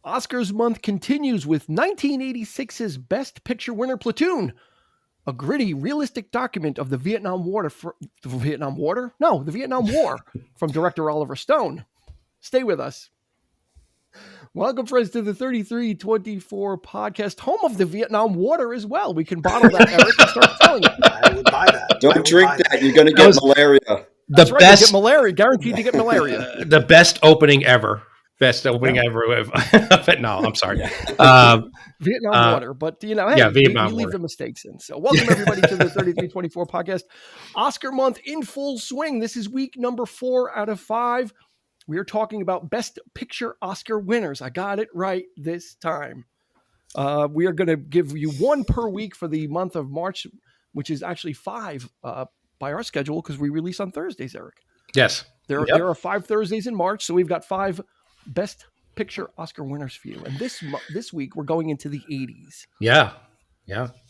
Oscars month continues with 1986's Best Picture winner Platoon, a gritty, realistic document of the Vietnam War from director Oliver Stone. Stay with us. Welcome, friends, to the 3324 podcast, home of the Vietnam Water as well. We can bottle that, Eric, and start selling it. I would buy that. Don't drink that. You're going to get malaria. That's right. You get malaria. Guaranteed to get malaria. The best opening ever. Best opening ever. No, I'm sorry. Vietnam Water. But, hey, we leave the mistakes in. So welcome, everybody, to the 3324 podcast. Oscar month in full swing. This is week number 4 out of 5. We are talking about Best Picture Oscar winners. I got it right this time. We are going to give you one per week for the month of March, which is actually 5 by our schedule because we release on Thursdays, Eric. Yes. There are 5 Thursdays in March, so we've got 5 Best Picture Oscar winners for you. And this week, we're going into the 80s. Yeah.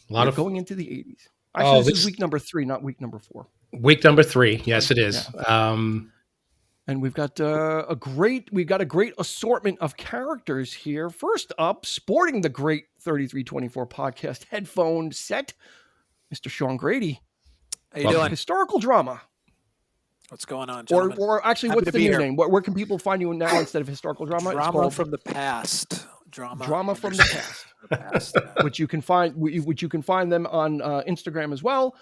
Going into the 80s. Actually, this is week number 3, not week number 4. Week number 3. Yes, it is. Yeah. And we've got a great assortment of characters here. First up, sporting the great 3324 podcast headphone set, Mr. Sean Grady. How you doing? Historical drama. What's going on, gentlemen? Or actually, what's the new name? Where can people find you now instead of historical drama? Drama from the past. Drama from the past. Which you can find them on Instagram as well.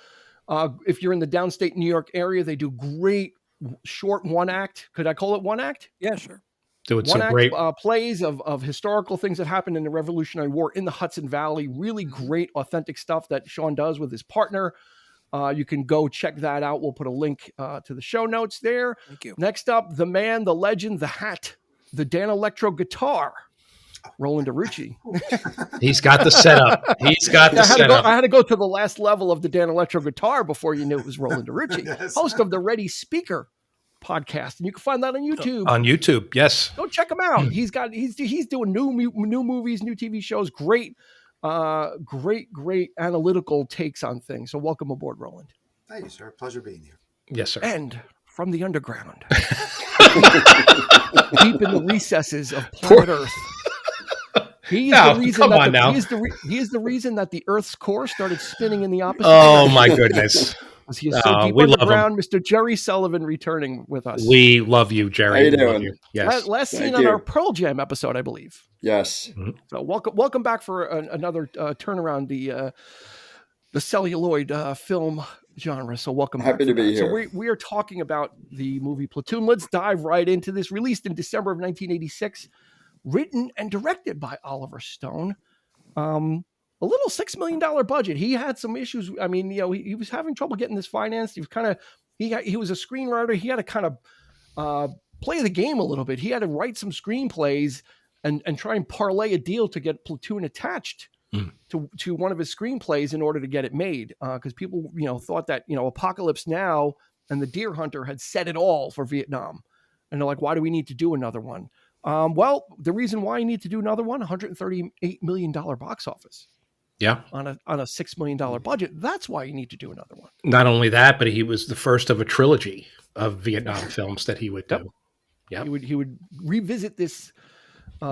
If you're in the downstate New York area, they do great short one act. Could I call it one act? Yeah, sure. Do it one so great. Plays of historical things that happened in the Revolutionary War in the Hudson Valley. Really great, authentic stuff that Sean does with his partner. You can go check that out. We'll put a link to the show notes there. Thank you. Next up, the man, the legend, the hat, the Dan Electro guitar, Roland DeRucci. He's got the setup. I had to go to the last level of the Dan Electro guitar before you knew it was Roland DeRucci, yes. Host of the Ready Speaker podcast, and you can find that on YouTube. On YouTube, yes. Go check him out. He's doing new movies, new TV shows. Great analytical takes on things. So welcome aboard, Roland. Thank you, sir. Pleasure being here. Yes, sir. And from the underground, deep in the recesses of planet Earth. He is the reason that the Earth's core started spinning in the opposite direction. Oh my goodness. He is so deep underground. Mr. Jerry Sullivan returning with us. We love you, Jerry. How you doing? Yes. Last seen on our Pearl Jam episode, I believe. Yes. Mm-hmm. So welcome back for another turnaround the celluloid film genre. So welcome. Happy to be here. So we are talking about the movie Platoon. Let's dive right into this. Released in December of 1986, written and directed by Oliver Stone. A little $6 million budget. He had some issues. I mean, he was having trouble getting this financed. He was he was a screenwriter. He had to kind of play the game a little bit. He had to write some screenplays and try and parlay a deal to get Platoon attached to one of his screenplays in order to get it made. Because people, thought that, Apocalypse Now and The Deer Hunter had said it all for Vietnam. And they're like, why do we need to do another one? Well, the reason why you need to do another one, $138 million box office. Yeah. On a $6 million budget. That's why you need to do another one. Not only that, but he was the first of a trilogy of Vietnam films that he would do. Yeah. He would revisit this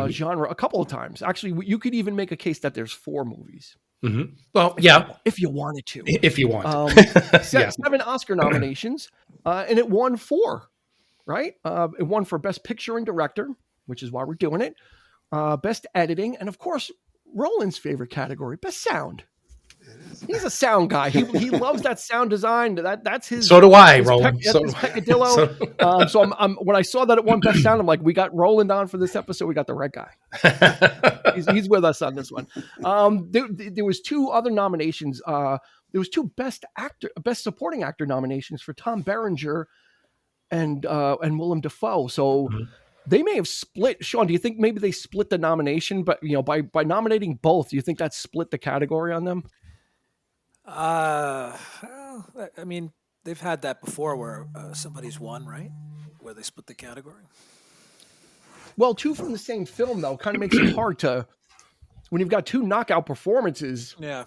genre a couple of times. Actually, you could even make a case that there's 4 movies. Mm-hmm. Well, yeah. If you wanted to. If you want. 7 Oscar nominations, and it won 4, right? It won for Best Picture and Director, which is why we're doing it. Best Editing, and of course, Roland's favorite category, Best Sound. He's a sound guy. He loves that sound design. That's his. So do I, Roland. His peccadillo. So I'm when I saw that it won Best Sound, I'm like, we got Roland on for this episode. We got the right guy. he's with us on this one. There was 2 other nominations. There was 2 Best Supporting Actor nominations for Tom Berenger and Willem Dafoe. So. Mm-hmm. They may have split. Sean, do you think maybe they split the nomination? But by nominating both, do you think that split the category on them? I mean, they've had that before where somebody's won, right? Where they split the category. Well, 2 from the same film though kind of makes it hard to when you've got 2 knockout performances. Yeah.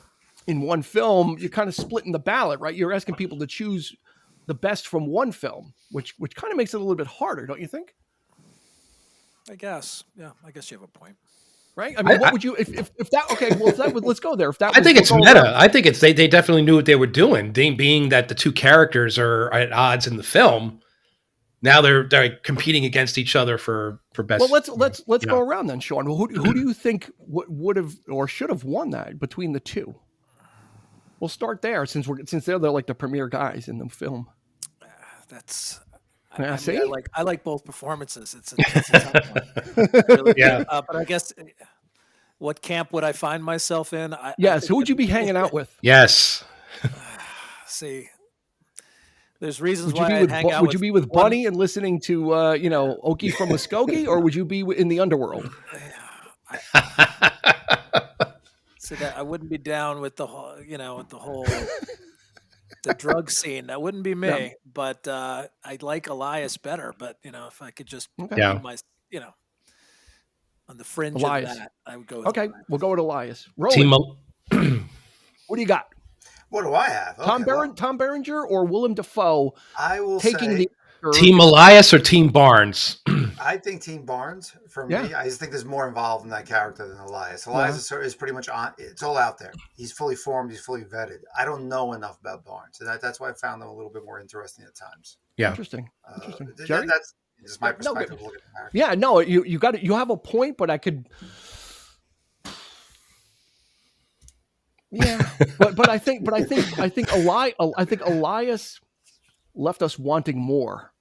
In one film, you're kind of splitting the ballot, right? You're asking people to choose the best from one film, which kind of makes it a little bit harder, don't you think? I guess. Yeah, I guess you have a point. Right? I mean, what I, would you if that? Okay, well, if that was, let's go there. If that I was, think we'll it's go meta. around. I think it's they definitely knew what they were doing. Being that the two characters are at odds in the film, now they're competing against each other for Well, best. let's You go know, around then, Sean. Who do you think would have or should have won that between the two? We'll start there since they're like the premier guys in the film. That's. Yeah, I mean, see? I like both performances. It's a tough one. I really do. yeah. But I guess what camp would I find myself in? I Yes. think Who would you be hanging out with? Yes. see, there's reasons Would you why be I'd with hang out Would with you be with one. Bunny and listening to Okie from Muskogee, or would you be in the underworld? See that I wouldn't be down with the whole, with the whole the drug scene. That wouldn't be me. Yeah. But I like Elias better. But if I could just Okay. be Yeah. on the fringe Elias. of that, I would go with Okay, Elias. we'll go with Elias. Roland, Team what do you got? What do I have? Okay, Tom Berenger or Willem Dafoe I will taking say, the Team Elias or Team Barnes? I think Team Barnes for Yeah. me. I just think there's more involved in that character than Elias. Elias is pretty much on. It's all out there. He's fully formed. He's fully vetted. I don't know enough about Barnes, so that's why I found them a little bit more interesting at times. Yeah. Interesting. Th- Jerry? That's just my No, perspective. good. Look at the character. Yeah, no, you got it. You have a point, but I could. Yeah, but I think Elias left us wanting more.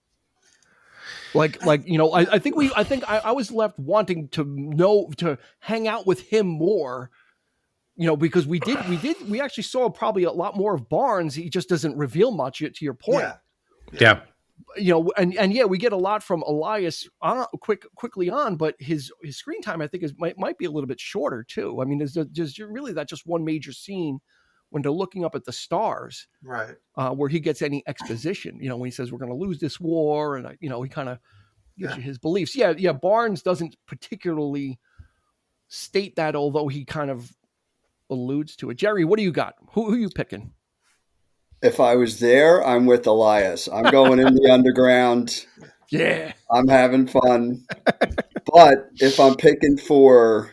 I think I was left wanting to hang out with him more. Because we actually saw probably a lot more of Barnes. He just doesn't reveal much. To your point. Yeah. And yeah, we get a lot from Elias quickly on, but his screen time I think might be a little bit shorter too. I mean, there's really that just one major scene when they're looking up at the stars, Right. where he gets any exposition. When he says we're going to lose this war, and he kind of gives you his beliefs. Yeah. Barnes doesn't particularly state that, although he kind of alludes to it. Jerry, what do you got? Who are you picking? If I was there, I'm with Elias. I'm going in the underground. Yeah. I'm having fun. But if I'm picking for,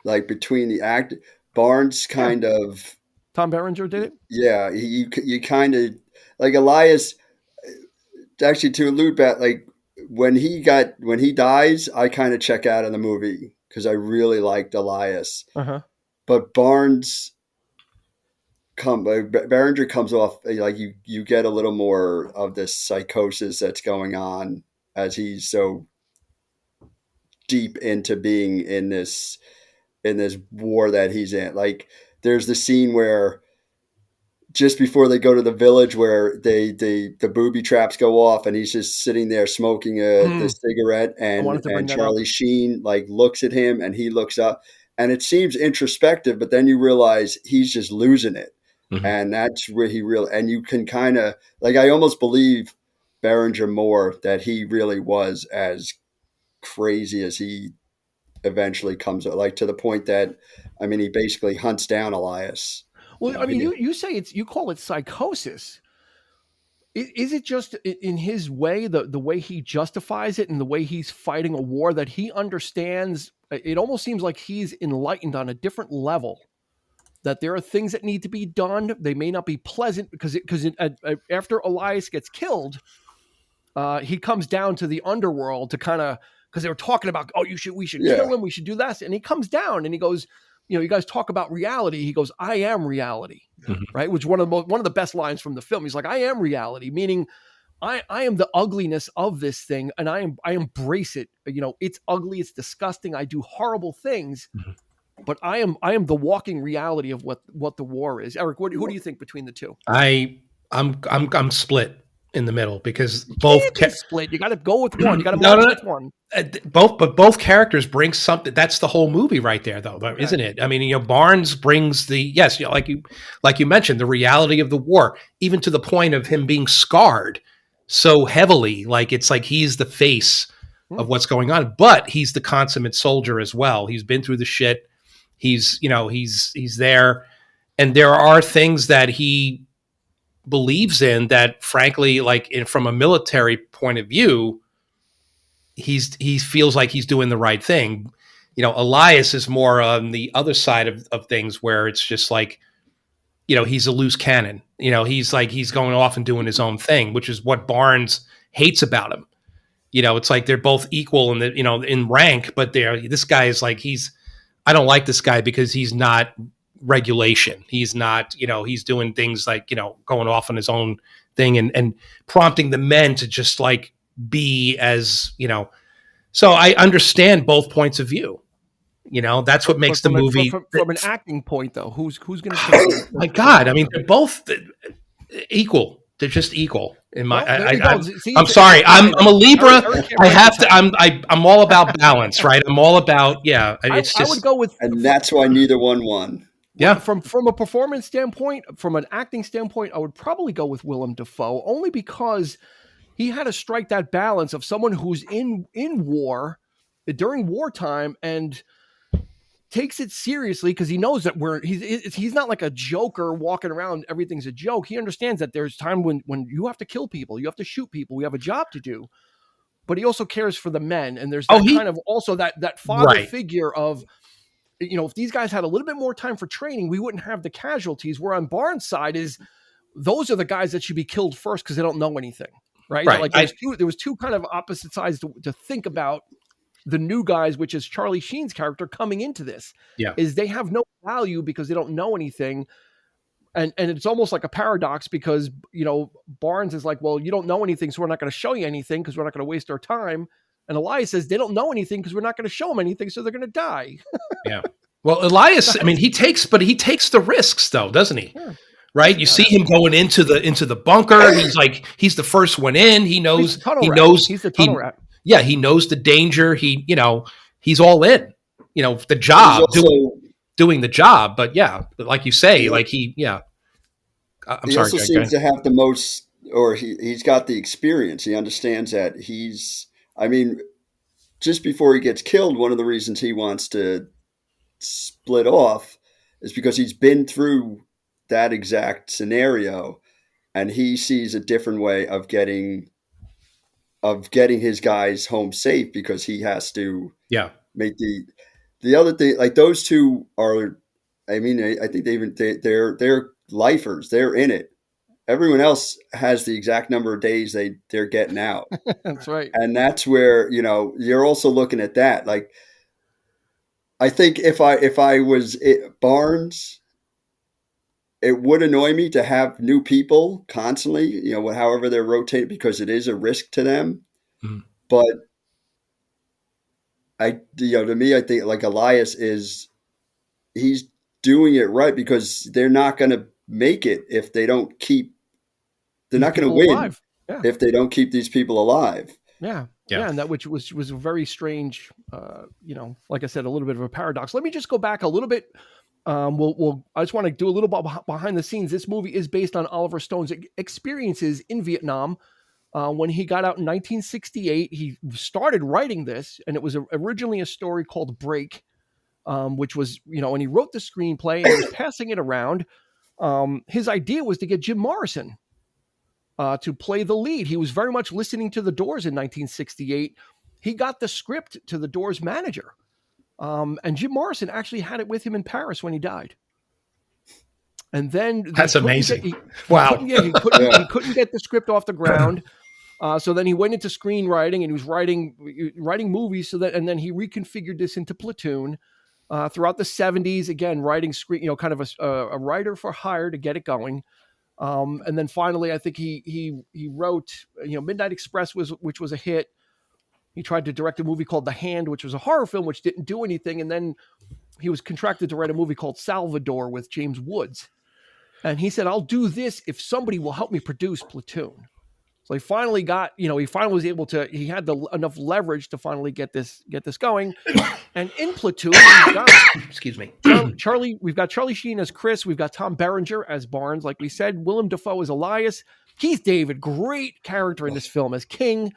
like, between the act, Barnes kind of, Tom Berenger did it. yeah, you kind of like Elias. Actually, to allude back, like when he dies, I kind of check out of the movie because I really liked Elias. Uh-huh. But Berenger comes off like you get a little more of this psychosis that's going on as he's so deep into being in this war that he's in. Like there's the scene where just before they go to the village where the booby traps go off and he's just sitting there smoking the cigarette and Charlie Sheen like looks at him and he looks up and it seems introspective, but then you realize he's just losing it. Mm-hmm. And that's where and you can kind of like, I almost believe Berenger more that he really was as crazy as he eventually comes, like to the point that, I mean, he basically hunts down Elias. Well, I mean, you say you call it psychosis. Is it just in his way, the way he justifies it and the way he's fighting a war that he understands? It almost seems like he's enlightened on a different level, that there are things that need to be done. They may not be pleasant because after Elias gets killed, he comes down to the underworld to kind of, because they were talking about, we should kill him. We should do that. And he comes down and he goes, you guys talk about reality. He goes, I am reality, right? Which one of the best lines from the film. He's like, I am reality, meaning I am the ugliness of this thing, and I embrace it. It's ugly, it's disgusting. I do horrible things, but I am the walking reality of what the war is. Eric, who do you think between the two? I'm split in the middle because both split. You got to go with one. You got to match with one. Both characters bring something. That's the whole movie right there, though, isn't it? I mean, Barnes brings like you mentioned, the reality of the war, even to the point of him being scarred so heavily. Like it's like he's the face of what's going on, but he's the consummate soldier as well. He's been through the shit. He's there, and there are things that he believes in that, frankly, from a military point of view, he feels like he's doing the right thing. Elias is more on the other side of things, where it's just like, he's a loose cannon. He's going off and doing his own thing, which is what Barnes hates about him. It's like they're both equal in in rank, but this guy is like, I don't like this guy because he's not regulation. He's not, he's doing things like, going off on his own thing and prompting the men to just like be as, so I understand both points of view. That's what makes the movie from an acting point, though. Who's going to take my God, I mean, they're both equal. They're just equal in my. I'm sorry. I'm a Libra. I have to. I'm all about balance, right? I'm all about It's just. I would go with, and that's why neither one won. Yeah. From a performance standpoint, from an acting standpoint, I would probably go with Willem Dafoe, only because he had to strike that balance of someone who's in war during wartime and takes it seriously, because he knows that he's not like a joker walking around, everything's a joke. He understands that there's time when you have to kill people, you have to shoot people, we have a job to do. But he also cares for the men, and there's that kind of also that father figure of, if these guys had a little bit more time for training, we wouldn't have the casualties. Where on Barnes' side is, those are the guys that should be killed first because they don't know anything, right? Like there was two kind of opposite sides to think about. The new guys, which is Charlie Sheen's character coming into this, is they have no value because they don't know anything. And it's almost like a paradox, because, Barnes is like, well, you don't know anything, so we're not going to show you anything because we're not going to waste our time. And Elias says they don't know anything because we're not going to show them anything, so they're going to die. Yeah. Well, Elias, I mean, he takes the risks, though, doesn't he? Yeah. Right? You see him going into the bunker. He's the first one in. He knows. He's the tunnel rat. Yeah, he knows the danger. He's all in. The job, doing the job. But like you say, I'm he sorry. Also seems to have the most, or he's got the experience. He understands that just before he gets killed, one of the reasons he wants to split off is because he's been through that exact scenario, and he sees a different way of getting his guys home safe, because he has to make the other thing. Like, those two are, I think they're lifers. They're in it. Everyone else has the exact number of days they're getting out. That's right. And that's where, you're also looking at that. Like, I think if I was Barnes, it would annoy me to have new people constantly, however they're rotating, because it is a risk to them. Mm-hmm. But to me, I think like Elias he's doing it right, because they're not going to make it if they don't they're not going to win if they don't keep these people alive. Yeah. And that, which was a very strange, like I said, a little bit of a paradox. Let me just go back a little bit. I just want to do a little bit behind the scenes. This movie is based on Oliver Stone's experiences in Vietnam. When he got out in 1968, he started writing this, and it was originally a story called Break, which was, and he wrote the screenplay and he was passing it around. His idea was to get Jim Morrison to play the lead. He was very much listening to the Doors in 1968. He got the script to the Doors manager. And Jim Morrison actually had it with him in Paris when he died. And then that's amazing. He couldn't get the script off the ground. So then he went into screenwriting, and he was writing movies. And then he reconfigured this into Platoon throughout the 70s. Again, writing kind of a writer for hire to get it going. And then finally, I think he wrote Midnight Express, which was a hit. He tried to direct a movie called The Hand, which was a horror film, which didn't do anything. And then he was contracted to write a movie called Salvador with James Woods. And he said, I'll do this if somebody will help me produce Platoon. So he finally got, he was able to, he had enough leverage to finally get this going. And in Platoon, we've got, excuse me, we've got Charlie Sheen as Chris. We've got Tom Berenger as Barnes. Like we said, Willem Dafoe as Elias. Keith David, great character in this film as King.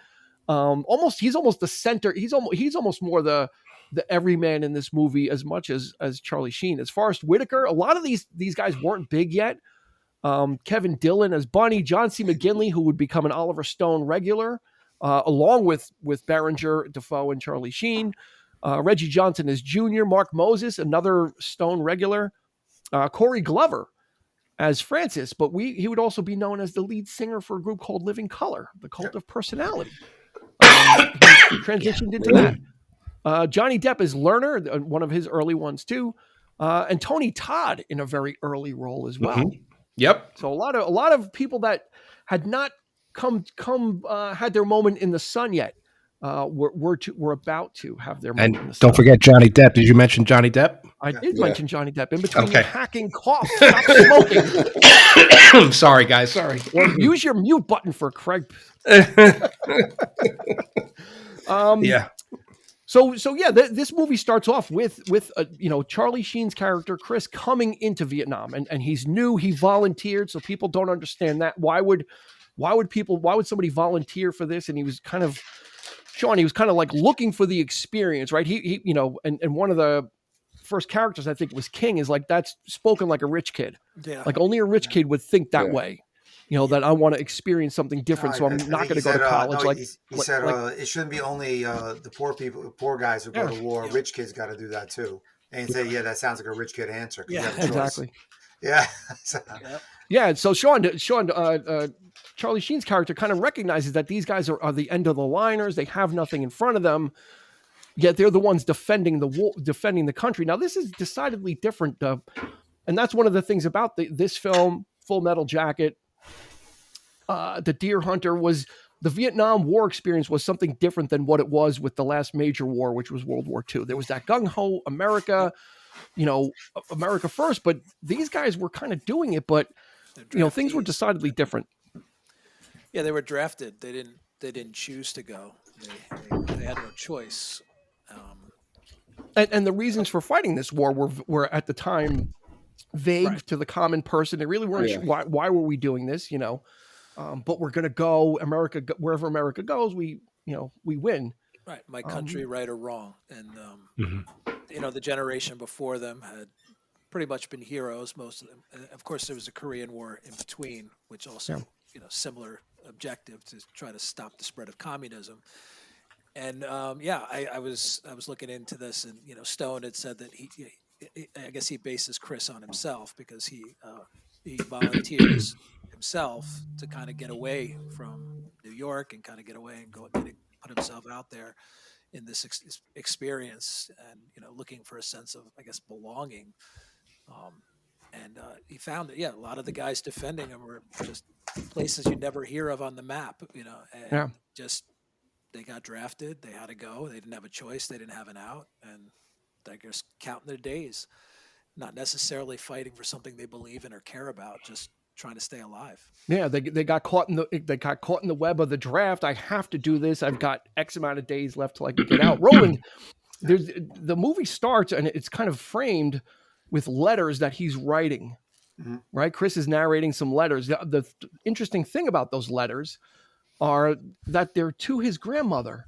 He's almost the center. He's almost more the everyman in this movie as much as Charlie Sheen. As Forrest Whitaker, a lot of these guys weren't big yet. Kevin Dillon as Bunny, John C. McGinley, who would become an Oliver Stone regular. along with Berenger, Defoe, and Charlie Sheen. Reggie Johnson as Junior, Mark Moses, another Stone regular, Corey Glover as Francis, but he would also be known as the lead singer for a group called Living Color, the Cult of Personality. He transitioned into that. Johnny Depp as Lerner, one of his early ones too, and Tony Todd in a very early role as well. Mm-hmm. Yep. So a lot of people that had not had their moment in the sun yet. We're about to have their moment in the sun. Don't forget Johnny Depp. Did you mention Johnny Depp? I did mention Johnny Depp in between your hacking cough. Stop smoking. Sorry, guys. Sorry. Or use your mute button for Craig. Yeah. So yeah, this movie starts off with Charlie Sheen's character Chris coming into Vietnam, and he's new. He volunteered, so people don't understand that. Why would somebody volunteer for this? And he was kind of like looking for the experience, right? He and one of the first characters, I think it was King, is like, that's spoken like a rich kid. Yeah. Like only a rich kid would think that way. That I want to experience something different, so I'm not going to go to college. He said it shouldn't be only the poor guys who go to war. Yeah. Rich kids got to do that too. And he said, "Yeah, that sounds like a rich kid answer." Yeah, exactly. Yeah. Yeah. So Sean, Charlie Sheen's character kind of recognizes that these guys are the end of the liners. They have nothing in front of them, yet they're the ones defending the country. Now, this is decidedly different, and that's one of the things about this film, Full Metal Jacket. The Deer Hunter was the Vietnam War experience was something different than what it was with the last major war, which was World War II. There was that gung-ho America, America first, but these guys were kind of doing it, but things were decidedly different. Yeah, they were drafted. They didn't choose to go. They had no choice. And the reasons for fighting this war were at the time vague to the common person. They really weren't sure why were we doing this, but we're going to go wherever America goes. We win. Right. My country, right or wrong. And, the generation before them had pretty much been heroes, most of them. And of course, there was a Korean War in between, which also, similar objective to try to stop the spread of communism. And, I was looking into this, and, Stone had said that I guess he bases Chris on himself because he volunteers himself to kind of get away from New York and kind of get away and put himself out there in this experience and looking for a sense of, I guess, belonging. And he found that a lot of the guys defending him were just places you never hear of on the map, and just they got drafted, they had to go, they didn't have a choice, they didn't have an out, and they're just counting their days, not necessarily fighting for something they believe in or care about, just trying to stay alive. Yeah, they got caught in the web of the draft. I have to do this. I've got X amount of days left till I can get out. Roland, the movie starts and it's kind of framed with letters that he's writing. Mm-hmm. Right? Chris is narrating some letters. The interesting thing about those letters are that they're to his grandmother.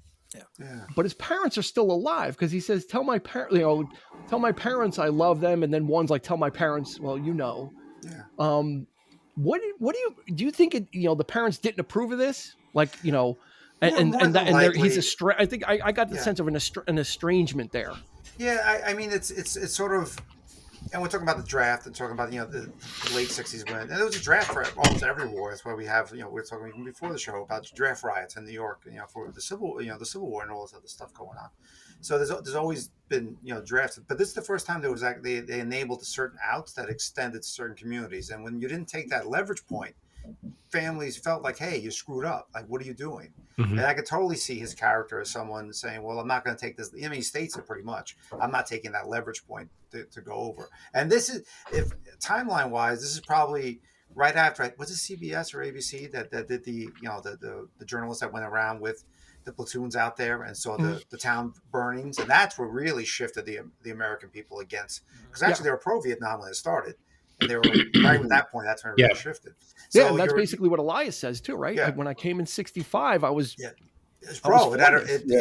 Yeah. But his parents are still alive because he says, tell my parents I love them, and then one's like, tell my parents, well, Yeah. What do you think? The parents didn't approve of this, like he's I think I got the sense of an estrangement there. Yeah, I mean it's sort of, and we're talking about the draft and talking about the late '60s when, and there was a draft for almost every war. That's why we have we're talking even before the show about draft riots in New York, for the Civil War and all this other stuff going on. So there's always been drafts, but this is the first time there was they enabled certain outs that extended to certain communities, and when you didn't take that leverage point, families felt like, hey, you screwed up. Like, what are you doing? Mm-hmm. And I could totally see his character as someone saying, well, I'm not going to take this. I mean, he states it pretty much. I'm not taking that leverage point to go over. And this is, if timeline wise, this is probably right after, was it CBS or ABC that did the journalist that went around with the platoons out there and saw the town burnings, and that's what really shifted the American people against, because actually they were pro-Vietnam when it started, and they were right at that point. That's when it really shifted. So and that's basically what Elias says too, right? When I came in '65, I was it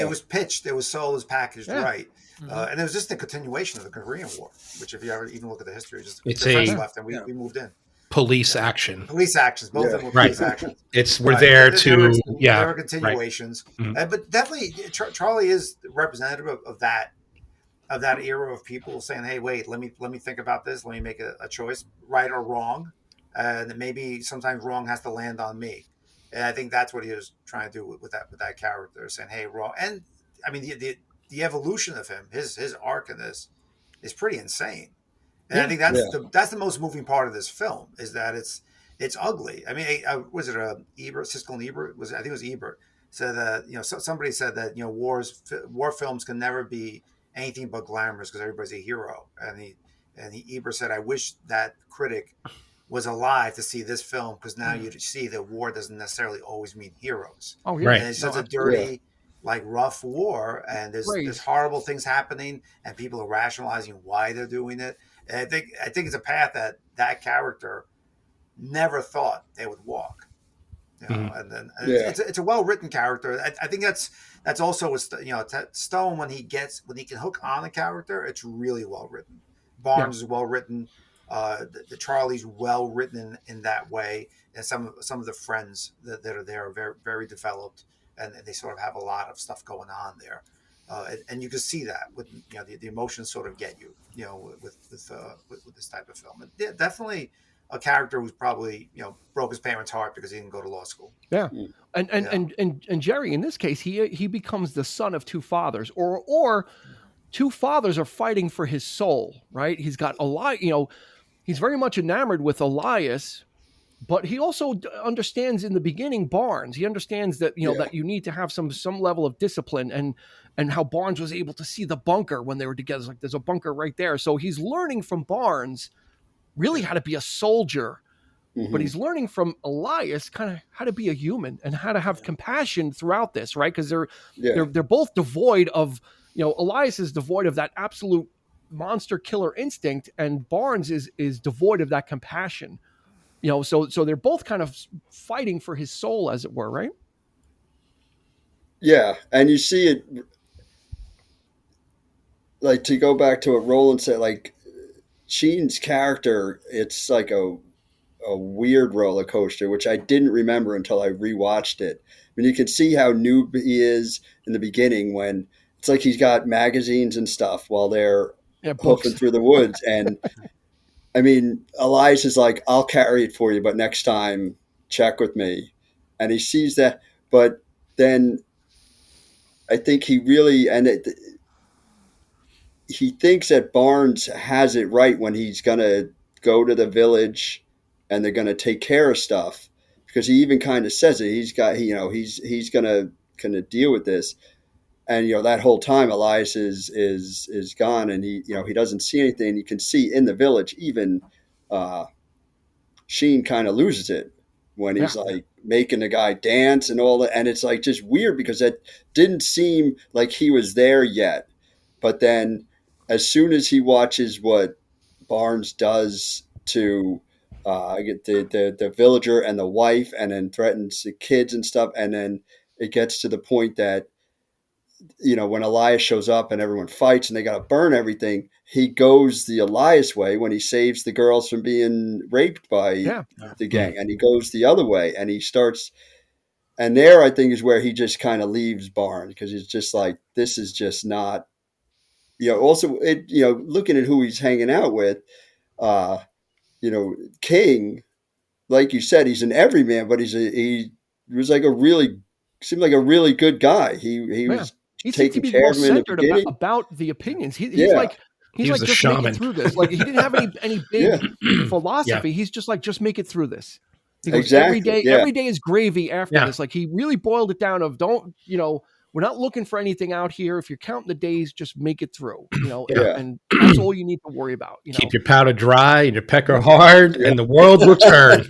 was pitched, it was sold as packaged, right? And it was just a continuation of the Korean War, which if you ever even look at the history, just the French left and we moved in. police action. Police actions. Both of them were Right. police actions. We're Right. there There to were right. continuations, Mhm. but definitely Charlie is representative of that era of people saying, "Hey, wait, let me think about this. Let me make a choice, right or wrong, and maybe sometimes wrong has to land on me." And I think that's what he was trying to do with that character, saying, "Hey, wrong." And I mean, the evolution of him, his arc in this, is pretty insane. And I think that's the most moving part of this film, is that it's ugly. I mean, was it Ebert, Siskel and Ebert? I think it was Ebert said that, somebody said that, war films can never be anything but glamorous because everybody's a hero. And Ebert said, I wish that critic was alive to see this film, because now you see that war doesn't necessarily always mean heroes. Oh yeah, Right. And it's just a dirty, like, rough war, and there's horrible things happening, and people are rationalizing why they're doing it. And I think it's a path that character never thought they would walk. And then it's a well written character. I think that's also with Stone, when he can hook on a character, it's really well written. Barnes is well written. The Charlie's well written in that way, and some of the friends that are there are very, very developed, and they sort of have a lot of stuff going on there. And you can see that with the emotions sort of get you with this type of film. And yeah, definitely a character who's probably broke his parents' heart because he didn't go to law school. Yeah, and Jerry, in this case, he becomes the son of two fathers, or two fathers are fighting for his soul. Right? He's got he's very much enamored with Elias. But he also understands in the beginning Barnes. He understands that that you need to have some level of discipline, and how Barnes was able to see the bunker when they were together. It's like, there's a bunker right there. So he's learning from Barnes really how to be a soldier, but he's learning from Elias kind of how to be a human and how to have compassion throughout this, right? Because they're both devoid of Elias is devoid of that absolute monster killer instinct, and Barnes is devoid of that compassion. So they're both kind of fighting for his soul, as it were, right? Yeah, and you see it, like, to go back to what Roland said, like, Sheen's character, it's like a weird roller coaster, which I didn't remember until I rewatched it. I mean, you can see how noob he is in the beginning, when it's like he's got magazines and stuff while they're hoofing through the woods. And I mean, Elias is like, I'll carry it for you, but next time check with me. And he sees that, but then I think he really, he thinks that Barnes has it right when he's going to go to the village and they're going to take care of stuff, because he even kind of says it. He's got, he's going to deal with this. And, that whole time Elias is gone, and he doesn't see anything. You can see in the village, even Sheen kind of loses it when he's like making the guy dance and all that. And it's like just weird, because it didn't seem like he was there yet. But then as soon as he watches what Barnes does to the villager and the wife, and then threatens the kids and stuff, and then it gets to the point that when Elias shows up and everyone fights and they got to burn everything, he goes the Elias way when he saves the girls from being raped by the gang, and he goes the other way, and he starts. And there, I think, is where he just kind of leaves Barnes, because it's just like, this is just not. Also, looking at who he's hanging out with, King, like you said, he's an everyman, but he was like seemed like a really good guy. He was taking care of him in the beginning. About the opinions. He's like just shaman. make it through this. Like, he didn't have any big philosophy. He's just like, just make it through this. He goes, every day is gravy after this. Like, he really boiled it down of, don't, we're not looking for anything out here. If you're counting the days, just make it through, and that's all you need to worry about. Keep your powder dry and your pecker hard, and the world will turn.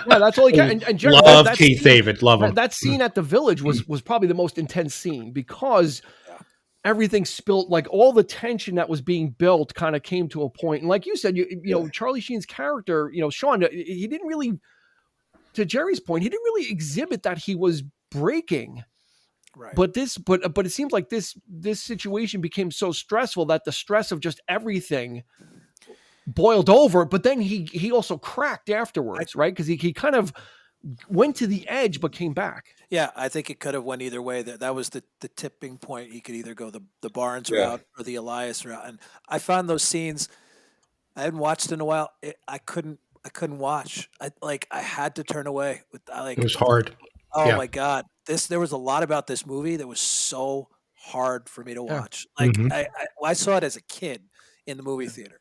Yeah, that's all he can. And Jerry, love Keith David. Love him. That scene at the village was probably the most intense scene, because everything spilled, like, all the tension that was being built kind of came to a point. And like you said, Charlie Sheen's character, Sean, he didn't really, to Jerry's point, he didn't really exhibit that he was breaking. Right. But it seems like this situation became so stressful that the stress of just everything boiled over, but then he also cracked afterwards, right? Because he kind of went to the edge but came back. Yeah, I think it could have went either way. That was the tipping point. He could either go the Barnes Yeah. route or the Elias route. And I found those scenes I hadn't watched in a while. I couldn't watch. I had to turn away. It was hard. Oh Yeah. my God, there was a lot about this movie that was so hard for me to Yeah. watch. Mhm. I saw it as a kid in the movie theater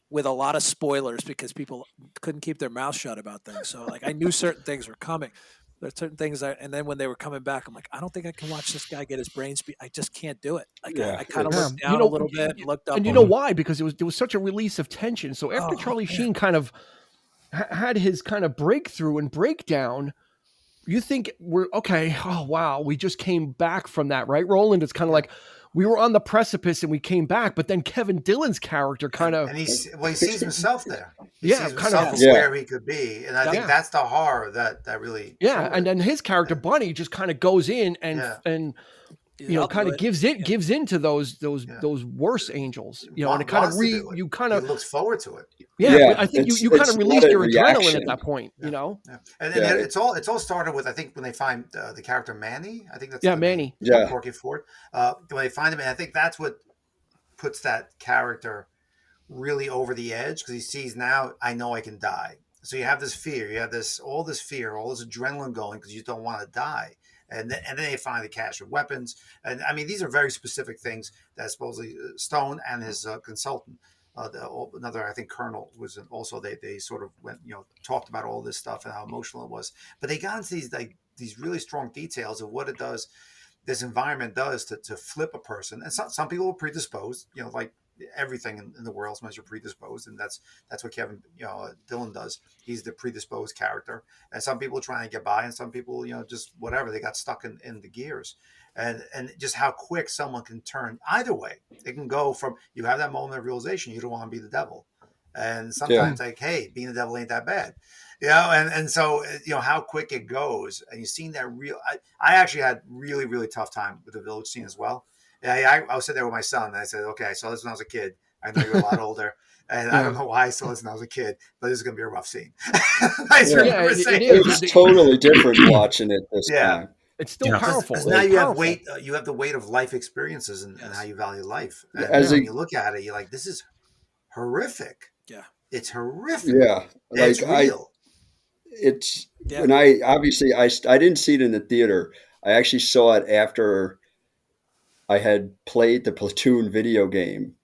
with a lot of spoilers because people couldn't keep their mouth shut about things. So I knew certain things were coming. There's certain things, and then when they were coming back, I'm like, I don't think I can watch this guy get his brains beat. I just can't do it. Yeah. I kind of Yeah. looked down a little bit, looked up, And you know why? Because there was such a release of tension. So after Oh, Charlie man. Sheen kind of had his kind of breakthrough and breakdown, you think we're okay. Oh, wow. We just came back from that, right, Roland? It's kind of like we were on the precipice and we came back, but then Kevin Dillon's character kind of, And he sees himself there. He Yeah, sees kind himself of- as Yeah. where he could be, and I think Yeah. that's the horror that really. yeah. showed And it. then his character, Bunny, just kind of goes in and, Yeah. and, I'll do kind of it. gives into those Yeah. worse angels, and it kind of Wants to do it. you kind He of, looks forward to it. yeah, Yeah, but I think you it's- kind it's of not release a your adrenaline reaction. at that point, Yeah. know? And Yeah. it's all started with, I think, when they find the character Manny. I think that's Yeah, the name. Manny. Yeah. Corky Ford. When they find him, and I think that's what puts that character really over the edge, because he sees, now I know I can die. So you have this fear, you have all this fear, all this adrenaline going because you don't want to die. And then they find the cache of weapons. And I mean, these are very specific things that supposedly Stone and his consultant, another, I think, colonel, was also, they sort of went, talked about all this stuff and how emotional it was. But they got into these really strong details of what it does, this environment does to flip a person. And some people are predisposed, like everything in the world, sometimes you're predisposed, and that's what Kevin Dillon does. He's the predisposed character, and some people are trying to get by, and some people just whatever, they got stuck in the gears, and just how quick someone can turn either way. It can go from, you have that moment of realization you don't want to be the devil, and sometimes hey, being the devil ain't that bad, and so how quick it goes. And you've seen that I actually had really, really tough time with the village scene as well. I was sitting there with my son, and I said, okay, I saw this when I was a kid. I know you're a lot older, and I don't know why I saw this when I was a kid, but this is going to be a rough scene. I just remember saying, it is. It's totally different watching it this time. It's still Yeah. powerful. Because It's now you have powerful. weight. You have the weight of life experiences and how you value life. And As when a- you look at it, you're like, this is horrific. Yeah. It's horrific. Yeah, It's real. it's Yeah. when I didn't see it in the theater. I actually saw it after I had played the Platoon video game.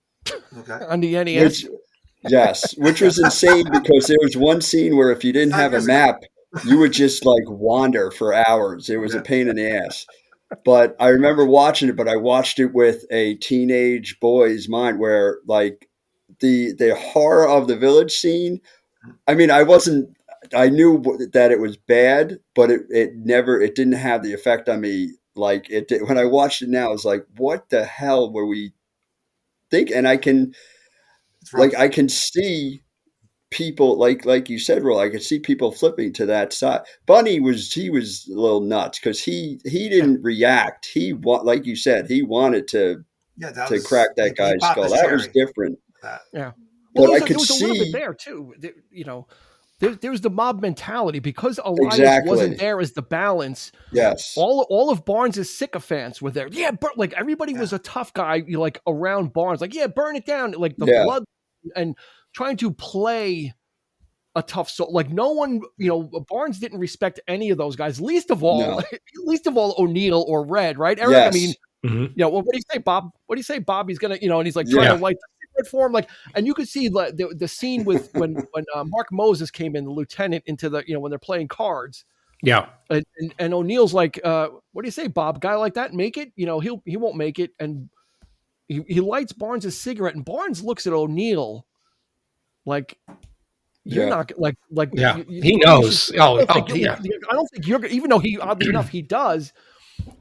Okay. On the NES. Which was insane because there was one scene where if you didn't have a map, you would just wander for hours. It was a pain in the ass. But I remember watching it, but I watched it with a teenage boy's mind where the horror of the village scene. I mean, I knew that it was bad, but it didn't have the effect on me like it did. When I watched it now, I was like, what the hell were we thinking? And I can see people like you said, Roll. I could see people flipping to that side. Bunny was a little nuts because he didn't react. Like you said, he wanted to crack that guy's skull. That was different. Yeah. But Well, I there could was a little bit see there too. There's the mob mentality because Elias wasn't there as the balance. yes, All of Barnes' sycophants were there. Yeah, but everybody was a tough guy. Around Barnes, burn it down. Like the blood and trying to play a tough soul. Like no one, Barnes didn't respect any of those guys. Least of all O'Neill or Red. Right, Eric? Yes. I mean, well, what do you say, Bob? What do you say, Bob? He's gonna, and he's trying to light the cigarette for him, and you could see the scene with when Mark Moses came in, the lieutenant, into the, when they're playing cards. Yeah. And O'Neill's like, what do you say, Bob? Guy like that make it? He won't make it. And he lights Barnes' cigarette, and Barnes looks at O'Neill like, you're not like he knows. I don't think you're, even though he, oddly enough, he does.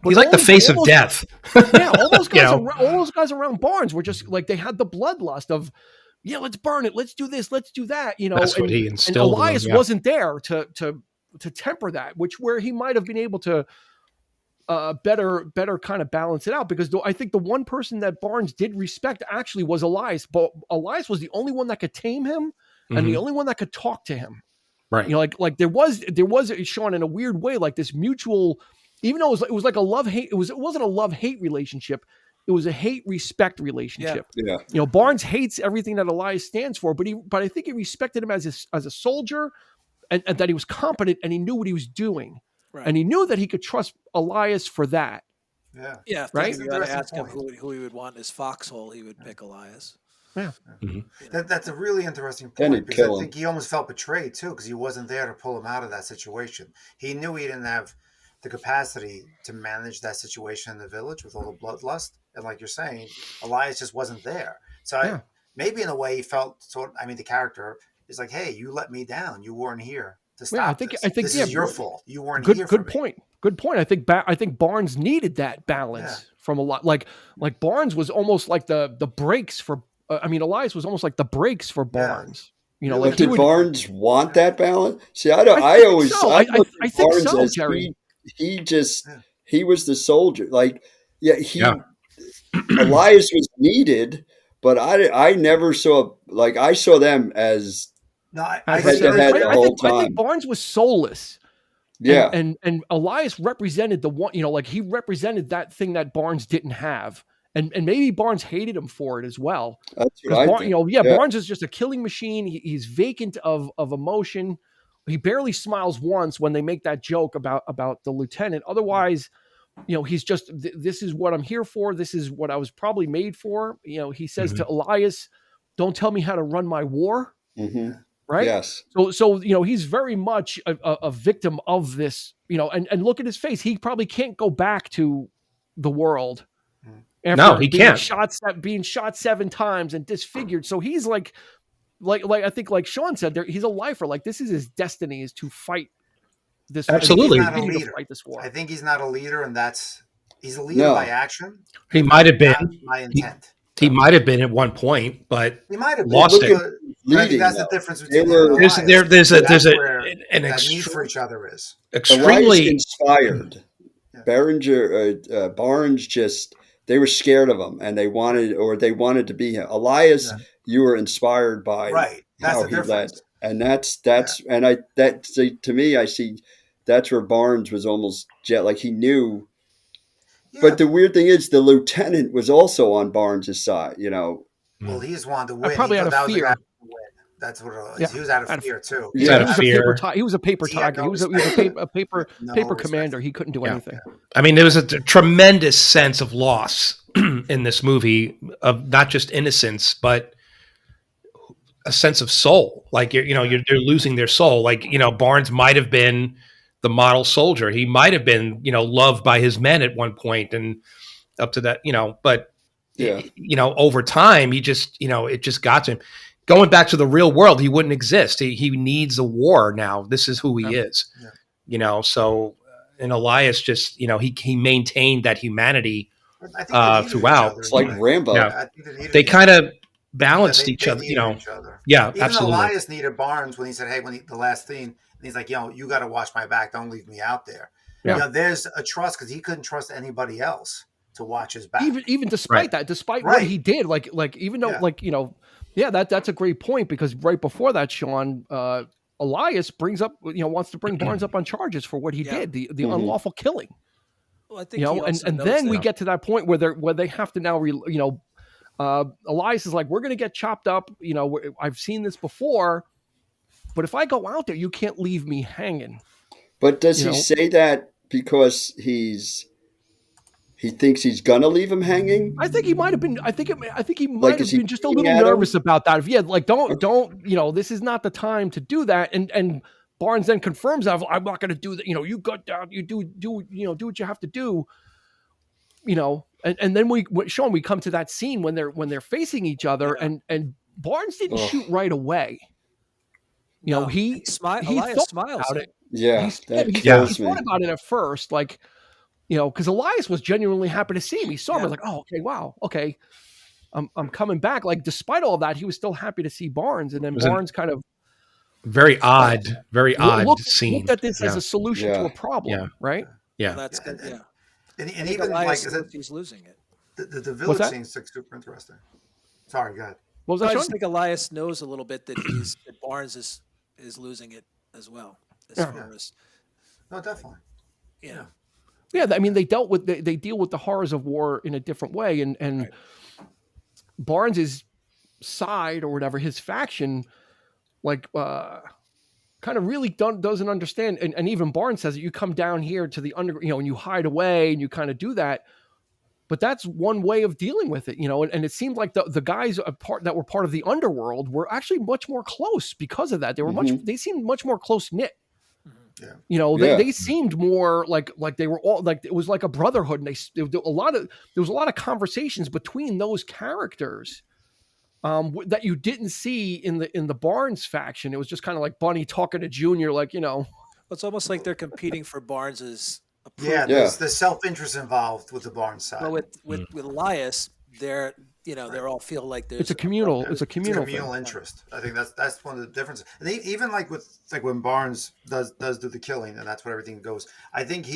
He's like the face of death. All those guys around Barnes were just like, they had the bloodlust of, let's burn it, let's do this, let's do that. That's what he instilled. And Elias wasn't there to temper that, where he might have been able to better kind of balance it out, because I think the one person that Barnes did respect actually was Elias, but Elias was the only one that could tame him and the only one that could talk to him. Right. You know, like there was Sean, in a weird way, like this mutual, even though it was like a love hate, it wasn't a love hate relationship. It was a hate respect relationship. Yeah. You know, Barnes hates everything that Elias stands for, but I think he respected him as a soldier, and that he was competent and he knew what he was doing. Right. And he knew that he could trust Elias for that. Yeah. Yeah. Right? If you had to ask him who he would want in his foxhole, he would pick Elias. Yeah. That's a really interesting Then point, he'd because kill I think he almost felt betrayed too, because he wasn't there to pull him out of that situation. He knew he didn't have the capacity to manage that situation in the village with all the bloodlust, and like you're saying, Elias just wasn't there. So maybe in a way he felt the character is like, hey, you let me down. You weren't here to stop. I think this is your fault. You weren't here. Good point. Good point. I think Barnes needed that balance from a lot. Like Barnes was almost like the brakes for. Elias was almost like the brakes for Barnes. You know, like did Barnes want that balance? See, I think so, Jerry. He was the soldier. Like, Elias was needed, but I never saw, like, I saw them as I think Barnes was soulless. Yeah. And Elias represented the one, you know, like he represented that thing that Barnes didn't have. And maybe Barnes hated him for it as well. That's what I think. Barnes is just a killing machine. He's vacant of emotion. He barely smiles once when they make that joke about the lieutenant. Otherwise, you know, he's just, this is what I'm here for. This is what I was probably made for. You know, he says to Elias, don't tell me how to run my war. Mm-hmm. Right. Yes. So, you know, he's very much a victim of this, you know, and look at his face. He probably can't go back to the world. No, he can't. Being shot 7 times and disfigured. So he's like I think, like Sean said, he's a lifer. Like, this is his destiny, is to fight this. Absolutely. He's not a leader. Fight this war. I think he's not a leader, and he's a leader by action. He might have been. My intent. He might have been at one point, but he might have lost it. I think that's the difference between there's an need for each other is Elias extremely inspired. Barnes just, they were scared of him, and they wanted to be him. Elias, you were inspired by how he led, and to me, I see that's where Barnes was almost like he knew. Yeah. But the weird thing is, the lieutenant was also on Barnes' side. You know, well, he just wanted to win. Probably out of fear. That's what it was. Yeah. He was out of fear too. He was a paper tiger. He was a paper commander. He couldn't do anything. I mean, there was a tremendous sense of loss in this movie, of not just innocence, but a sense of soul. Like, you're losing their soul. Like, you know, Barnes might have been the model soldier. He might have been, you know, loved by his men at one point, and up to that, you know, but you know, over time, he just, you know, it just got to him. Going back to the real world, he wouldn't exist. He needs a war now. This is who he is, you know. So, and Elias just, you know, he maintained that humanity throughout. It's like Rambo. Yeah. They kind of balanced each other, you know. Yeah, even absolutely. Elias needed Barnes when he said, "Hey," the last thing, and he's like, you got to watch my back. Don't leave me out there. Yeah. You know, there's a trust, because he couldn't trust anybody else to watch his back. Even despite that, despite what he did, like even though, like, you know. Yeah, that's a great point, because right before that, Sean, Elias brings up, you know, wants to bring Barnes up on charges for what he did, the unlawful killing. Well, I think, you know, and then we get to that point where they have to now, Elias is like, we're going to get chopped up. You know, I've seen this before, but if I go out there, you can't leave me hanging. But does he say that because he thinks he's gonna leave him hanging? I think he might have been. I think he might have been just a little nervous about that. Yeah, like don't. You know, this is not the time to do that. And Barnes then confirms that I'm not going to do that. You know, you got down. You do what you have to do. You know, and then we come to that scene when they're facing each other, and Barnes didn't shoot right away. You know, he smiles about it. Yeah, he thought about it at first, like. You know, because Elias was genuinely happy to see him. He saw him, like, oh, okay, wow, okay, I'm coming back. Like, despite all that, he was still happy to see Barnes, and then Barnes kind of very odd scene. Looked at this as a solution to a problem, right? Yeah, well, that's good. Yeah, And think even like Elias is knows it he's losing it. the What's village that? seems like super interesting. Sorry, go ahead. What was No, that, I Sean? just think Elias knows a little bit that that Barnes is losing it as well, as Yeah. far as No, definitely. yeah. Yeah, I mean, they deal with the horrors of war in a different way, and Right. Barnes's side or whatever, his faction, like kind of really doesn't understand, and even Barnes says that you come down here to the under, and you hide away and you kind of do that, but that's one way of dealing with it, and it seemed like the guys that were part of the underworld were actually much more close because of that. They were they seemed much more close knit. Yeah. They seemed more like they were all like, it was like a brotherhood, and there was a lot of conversations between those characters that you didn't see in the Barnes faction. It was just kind of like Bunny talking to Junior, like, It's almost like they're competing for Barnes's Yeah, approval. there's self-interest involved with the Barnes side. But with Elias, they're they're all feel like there's it's a communal It's a communal communal thing. interest. I think that's one of the differences. And even like when Barnes does do the killing, and that's what everything goes. I think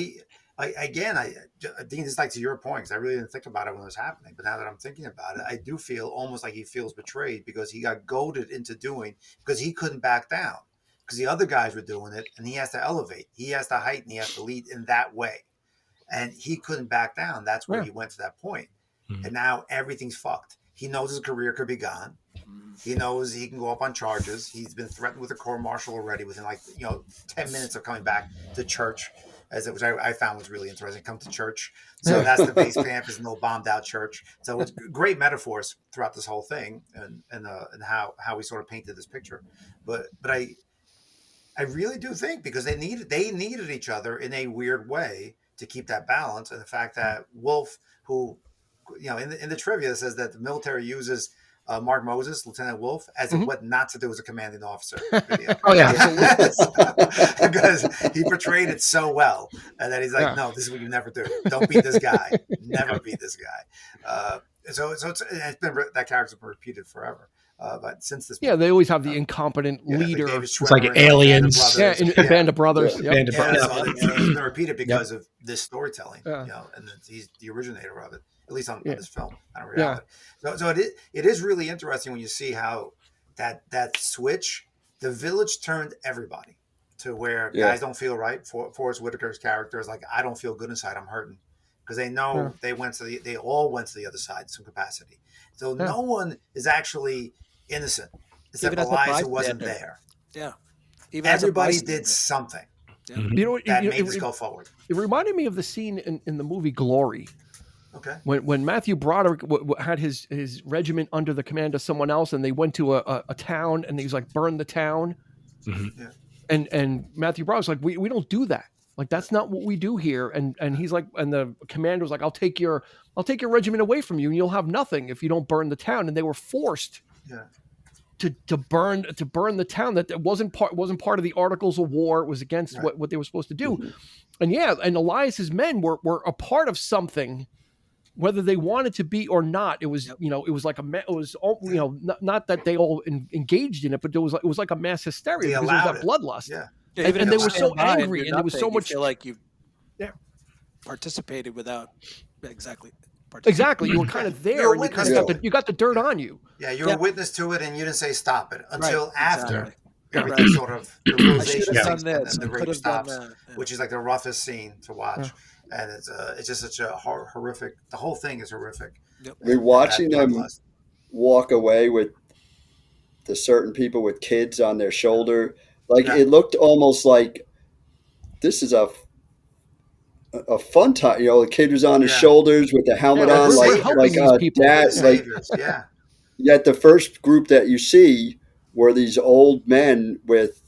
I think it's like to your point, because I really didn't think about it when it was happening, but now that I'm thinking about it, I do feel almost like he feels betrayed because he got goaded into doing, because he couldn't back down because the other guys were doing it, and he has to elevate, he has to heighten, he has to lead in that way, and he couldn't back down. That's where he went to that point. And now everything's fucked. He knows his career could be gone. He knows he can go up on charges. He's been threatened with a court martial already within 10 minutes of coming back to church, which I found was really interesting. Come to church. So that's the base camp, is no bombed out church. So it's great metaphors throughout this whole thing, and how we sort of painted this picture. But I really do think, because they needed each other in a weird way to keep that balance, and the fact that Wolf, who, in the trivia, says that the military uses Mark Moses, Lieutenant Wolf, as what not to do as a commanding officer. Video. Oh, yeah. Because he portrayed it so well, and then he's like, "No, this is what you never do. Don't beat this guy. Never beat this guy." So it's been, that character's been repeated forever. But since this, they always have the incompetent leader. It's like Aliens. In Band of Brothers. Yeah. Band of Brothers. So it's been repeated because of this storytelling. And he's the originator of it, at least on this film, on reality. So it is really interesting when you see how that switch, the village turned everybody to where guys don't feel right. Forrest Whitaker's character is like, I don't feel good inside, I'm hurting, because they know they all went to the other side in some capacity. So no one is actually innocent except Elias, who wasn't there. Yeah, even everybody did something. Yeah. That made this go forward. It reminded me of the scene in the movie Glory. Okay. When Matthew Broderick had his regiment under the command of someone else, and they went to a town, and he was like, burn the town. Yeah. And Matthew Broderick's like, we don't do that. Like, that's not what we do here. And he's like, and the commander's like, I'll take your regiment away from you, and you'll have nothing if you don't burn the town. And they were forced to burn the town. That wasn't part of the Articles of War. It was against what they were supposed to do. And and Elias's men were a part of something, whether they wanted to be or not. It was it was like not that they all engaged in it, but it was like a mass hysteria, because there was that bloodlust. Yeah, and they were so angry, and there was so much. You feel like you participated without exactly. You were kind of there, and you got the dirt on you. Yeah, you were a witness to it, and you didn't say stop it until after everything sort of the realization done this, and the rape stops, which is like the roughest scene to watch. And it's just such a horrific. The whole thing is horrific. Yep. I mean, watching them walk away with the certain people with kids on their shoulder, like it looked almost like this is a fun time. The kid was on his shoulders with the helmet on, like dad. Yet the first group that you see were these old men with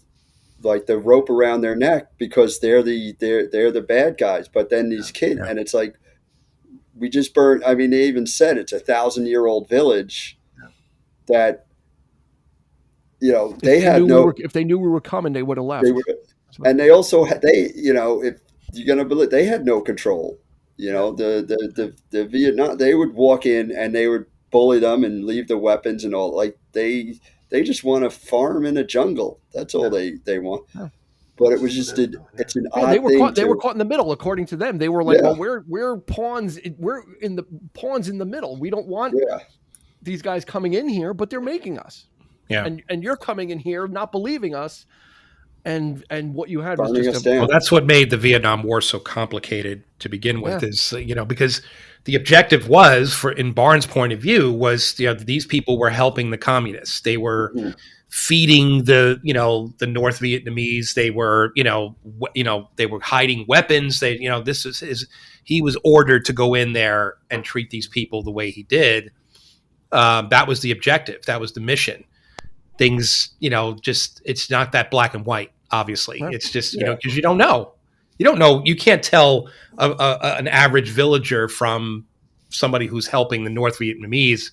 like the rope around their neck, because they're the bad guys. But then these kids, and it's like, we just burned. I mean, they even said it's 1,000-year-old village that, they had no. If they knew we were coming, they would have left. And they also had, if you're going to believe, they had no control. The Vietnam, they would walk in and they would bully them and leave the weapons and all. Like they just want to farm in a jungle. That's all they want. But it was just it's an odd they were thing. caught. They were caught in the middle, according to them. They were like, Yeah. "Well, we're pawns. We're in the pawns in the middle. We don't want these guys coming in here, but they're making us. Yeah. And you're coming in here not believing us, and what you had was Burning just us down. Well, that's what made the Vietnam War so complicated to begin with. Is because the objective was, in Barnes' point of view, was these people were helping the communists. They were feeding the North Vietnamese. They were they were hiding weapons. This is he was ordered to go in there and treat these people the way he did. That was the objective. That was the mission. Things just it's not that black and white. Obviously, it's just because you don't know. You can't tell an average villager from somebody who's helping the North Vietnamese.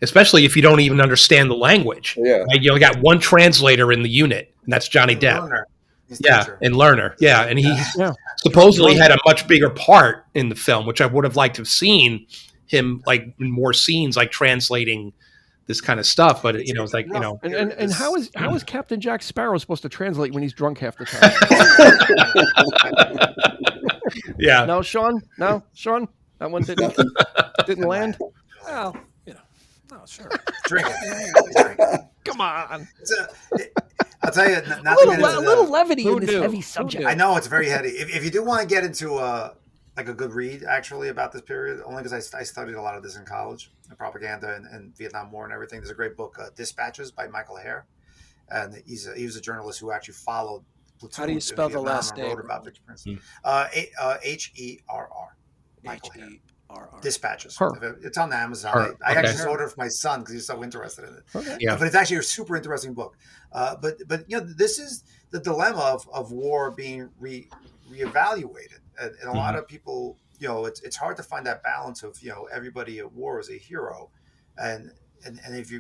Especially if you don't even understand the language. Yeah. Right? You got one translator in the unit, and that's Johnny Depp. And Lerner. Yeah. And he supposedly had a much bigger part in the film, which I would have liked to have seen him like in more scenes, like translating this kind of stuff. But it's like and how is Captain Jack Sparrow supposed to translate when he's drunk half the time? Yeah. No, Sean, that one didn't land. Well, no, sure. Drink it. Come on. I'll tell you, not a little levity in this heavy subject. I know it's very heavy. If you do want to get into like a good read actually about this period, only because I studied a lot of this in college, the propaganda and Vietnam War and everything. There's a great book, Dispatches by Michael Hare, and he was a journalist who actually followed Platoon. How do you spell the last name? Wrote about Victor Prince. H-E-R-R. Michael Hare. Dispatches. It's on Amazon. I actually just ordered it for my son because he's so interested in it. Okay. Yeah. But it's actually a super interesting book. But this is the dilemma of war being reevaluated, and a lot of people, it's hard to find that balance of everybody at war is a hero, and if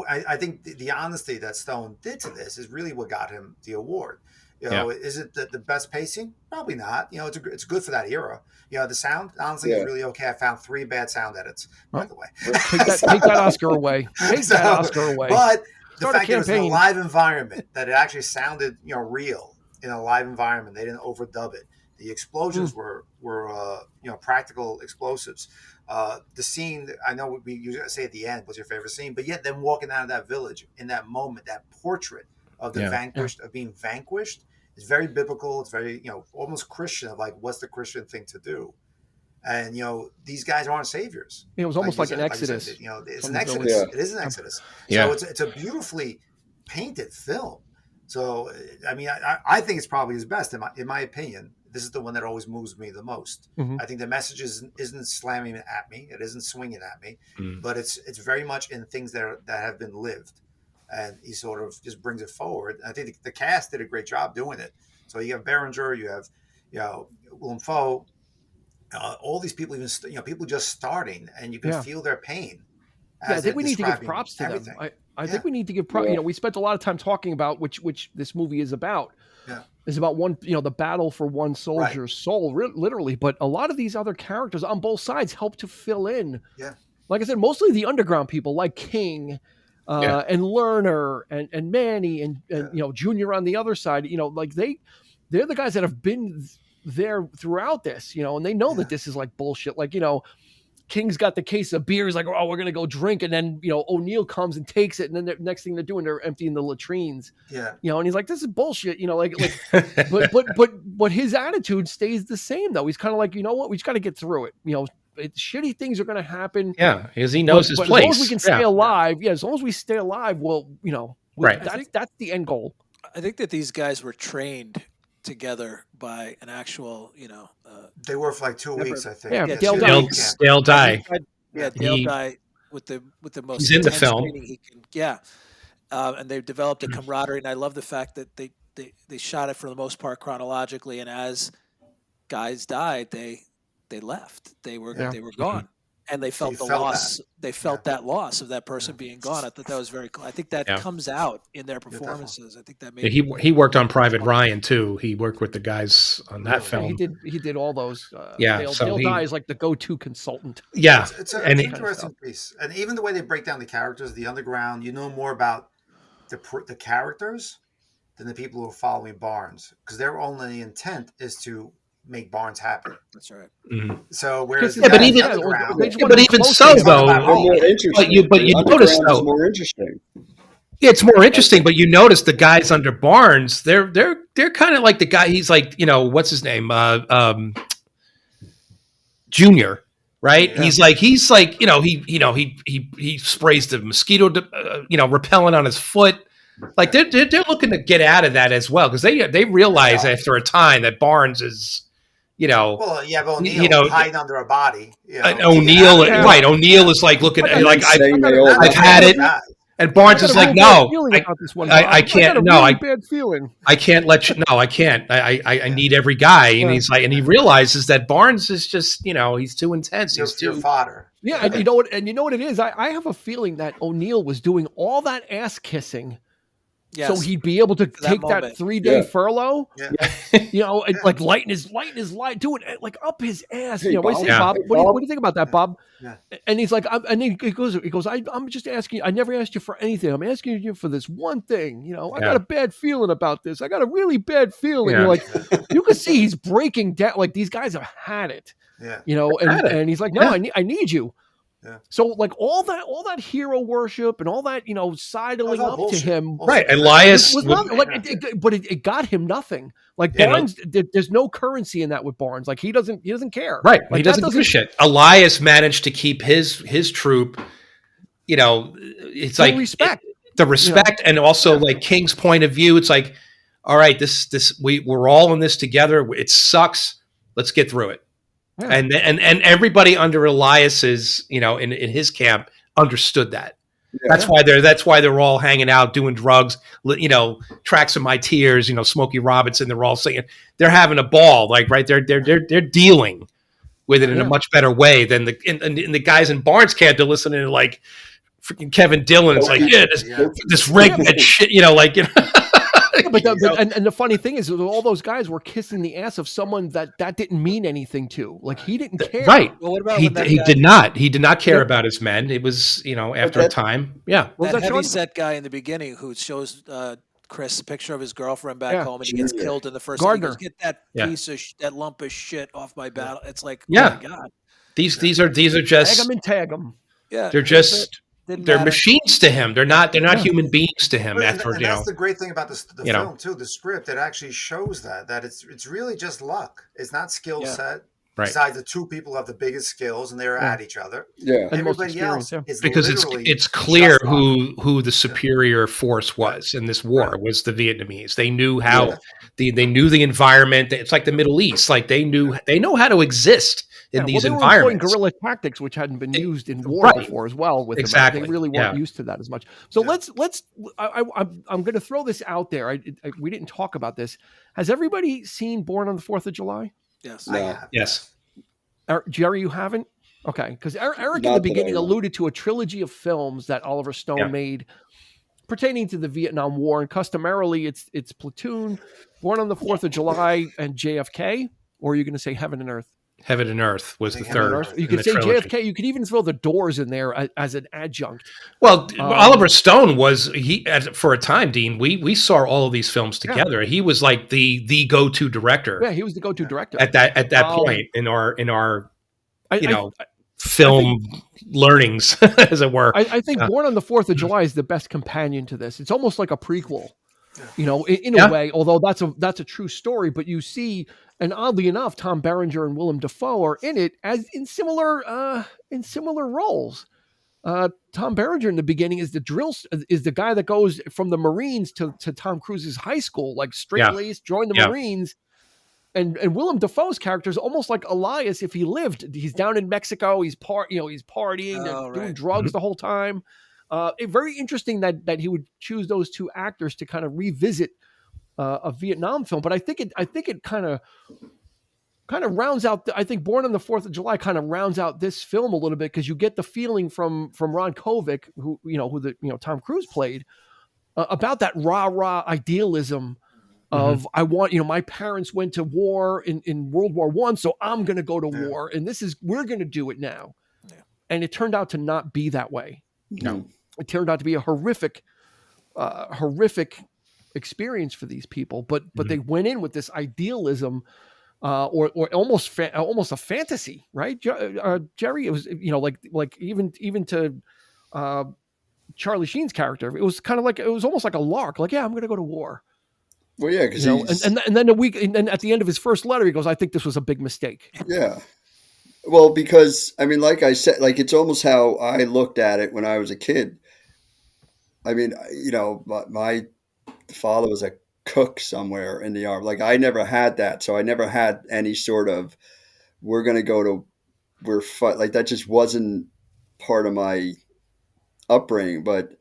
I think the honesty that Stone did to this is really what got him the award. Is it the best pacing? Probably not. It's good for that era. The sound, honestly, is really okay. I found 3 bad sound edits, by the way. Take that Oscar away. That Oscar away. But the fact that it was in a live environment, that it actually sounded, real in a live environment. They didn't overdub it. The explosions were practical explosives. The scene, I know we usually say at the end, was your favorite scene, but yet them walking out of that village in that moment, that portrait of the vanquished, of being vanquished, is very biblical. It's very, almost Christian, of like, what's the Christian thing to do? And, these guys aren't saviors. It was almost like an Exodus. It's an Exodus. Yeah. It is an Exodus. So it's a beautifully painted film. So, I mean, I think it's probably his best, in my opinion. This is the one that always moves me the most. I think the message isn't slamming at me. It isn't swinging at me, but it's very much in things that have been lived. And he sort of just brings it forward. I think the cast did a great job doing it. So you have Berenger, you have, Willem Dafoe, all these people, even people just starting, and you can feel their pain. I think we need to give props to them. I think we need to give props. We spent a lot of time talking about which this movie is about. Yeah. Is about one, the battle for one soldier's soul, literally. But a lot of these other characters on both sides help to fill in. Yeah. Like I said, mostly the underground people like King. And Lerner and Manny and Junior on the other side, like they're the guys that have been there throughout this, and they know that this is like bullshit. Like, King's got the case of beer. He's like, oh, we're going to go drink. And then, O'Neill comes and takes it. And then the next thing they're doing, they're emptying the latrines. Yeah. And he's like, this is bullshit. But his attitude stays the same though. He's kind of like, you know what? We just got to get through it. Shitty things are going to happen. Yeah, because he knows his place. As long as we can stay alive, as long as we stay alive, that's the end goal. I think that these guys were trained together by an actual, they were for like 2 weeks, I think. Yeah, Dale Dye. Dale Dye with the most. He's in the film. He can, and they've developed a camaraderie, and I love the fact that they shot it for the most part chronologically, and as guys died, they left. They were gone, and they felt the loss. They felt that loss of that person being gone. I thought that was very cool. I think that comes out in their performances. I think that made he worked on Private Ryan too. He worked with the guys on that film. He did all those. Dale Dye is like the go-to consultant. Yeah, it's an interesting piece, and even the way they break down the characters, the underground. You know more about the characters than the people who are following Barnes, because their only intent is to make Barnes happy. That's right. So whereas the Yeah, but guys in even- the underground, they just Yeah, wanna but be even close so, to him. though, about They're home. more Yeah. interesting. but you notice Underground is though, more interesting. it's more interesting. But you notice the guys under Barnes, they're kind of like the guy. He's like, what's his name, Junior, right? Yeah. He's like, he sprays the mosquito, repellent on his foot. Like they're looking to get out of that as well, because they realize after a time that Barnes is, Well, yeah, but O'Neill you know, hiding under a body. O'Neill, Yeah. right? O'Neill is like looking And at And like then saying they all Not I've had it. guys. and Barnes I got is a like, really bad no, feeling about this one, I Bob. I can't. got a No, really bad feeling. I can't let you. No, I can't. I need every guy, and Yeah. he's like, and he realizes that Barnes is just, he's too intense. Your He's too. fodder. Yeah, and you know what? And you know what it is? I have a feeling that O'Neill was doing all that ass kissing, Yes. so he'd be able to that take that moment. 3-day Yeah. furlough. Yeah. And like lighting his light, doing it like up his ass. Hey, What do you Bob. say, Yeah. Bob? Hey, What Bob. do you think about that, Bob? Yeah. And he's like, and he goes, I'm just asking. I never asked you for anything. I'm asking you for this one thing. I got a bad feeling about this. I got a really bad feeling. Yeah. You're like, you can see he's breaking down. Like these guys have had it. Yeah. And, had it. and he's like, no, Yeah. I need you. Yeah. So like all that hero worship and all that, sidling all up to bullshit. him Right, Elias. was not like, but it got him nothing. Like You know? Barnes, there's no currency in that with Barnes. Like he doesn't care. Right, Like he doesn't give a shit. Elias managed to keep his troop. It's full like respect. the respect, and also like King's point of view. It's like, all right, this we're all in this together. It sucks. Let's get through it. Yeah. And everybody under Elias's, in his camp understood that. Yeah. That's why they're all hanging out doing drugs. Tracks of My Tears. Smokey Robinson. They're all singing. They're having a ball. Like right, they're dealing with it in a much better way than the guys in Barnes camp. They're listening to like freaking Kevin Dillon. It's like this redneck shit. But the funny thing is, all those guys were kissing the ass of someone that didn't mean anything to. Like he didn't care. Right. Well, what about He when that guy, did not care about his men. It was, after a time. Yeah. What was that that, Sean? heavy set guy in the beginning who shows Chris a picture of his girlfriend back home, and he gets killed in the first. Gardner. He goes, get that piece of that lump of shit off my battle. It's like, Yeah. oh my god. These are Tag just him and tag him. Yeah, they're just didn't they're matter. machines to him. They're not human beings to him. But, After and that's the great thing about the film too. The script, it actually shows that it's really just luck. It's not skill set. Right. Besides, the two people have the biggest skills, and they're at each other. Yeah. And most Everybody else experience, is because literally it's clear just luck. who the superior force was in this war was the Vietnamese. They knew how they knew the environment. It's like the Middle East. Like they know how to exist in these they were employing environments. guerrilla tactics, which hadn't been used in war before as well. With Exactly. them. They really weren't used to that as much. So let's. I'm going to throw this out there. We didn't talk about this. Has everybody seen Born on the 4th of July? Yes. I have, Yes. Jerry, you haven't? Okay, because Eric in Not the that I beginning know. alluded to a trilogy of films that Oliver Stone made pertaining to the Vietnam War, and customarily it's Platoon, Born on the 4th of July, and JFK. Or are you going to say Heaven and Earth? Heaven and Earth was the Heaven and third. Earth. You in could the say trilogy. JFK. You could even throw The Doors in there as an adjunct. Well, Oliver Stone was for a time, Dean. We saw all of these films together. He was like the go-to director. Yeah, he was the go-to director At that point in our I film learnings, as it were. I think Born on the 4th of July is the best companion to this. It's almost like a prequel, in a way, although that's a true story, but you see, and oddly enough, Tom Berenger and Willem Dafoe are in it as in similar roles. Tom Berenger in the beginning is the guy that goes from the Marines to Tom Cruise's high school, like straight-laced, joined the Marines. And Willem Dafoe's character is almost like Elias if he lived. He's down in Mexico. He's partying, doing drugs the whole time. Very interesting that he would choose those two actors to kind of revisit a Vietnam film. But I think it kind of rounds out. I think Born on the 4th of July kind of rounds out this film a little bit because you get the feeling from Ron Kovic, who Tom Cruise played, about that rah idealism. Of I want, my parents went to war in World War I, so I'm going to go to war, and we're going to do it now. Yeah. And it turned out to not be that way. No, it turned out to be a horrific experience for these people, but they went in with this idealism, or almost almost a fantasy, right? Jerry, it was, like even to Charlie Sheen's character, it was kind of like, it was almost like a lark, like, yeah, I'm going to go to war. Well, yeah, because and then and then at the end of his first letter, he goes, I think this was a big mistake. Yeah. Well, because I mean, like I said, like it's almost how I looked at it when I was a kid. I mean, my father was a cook somewhere in the army. Like I never had that, so I never had any sort of we're gonna go to like that just wasn't part of my upbringing. But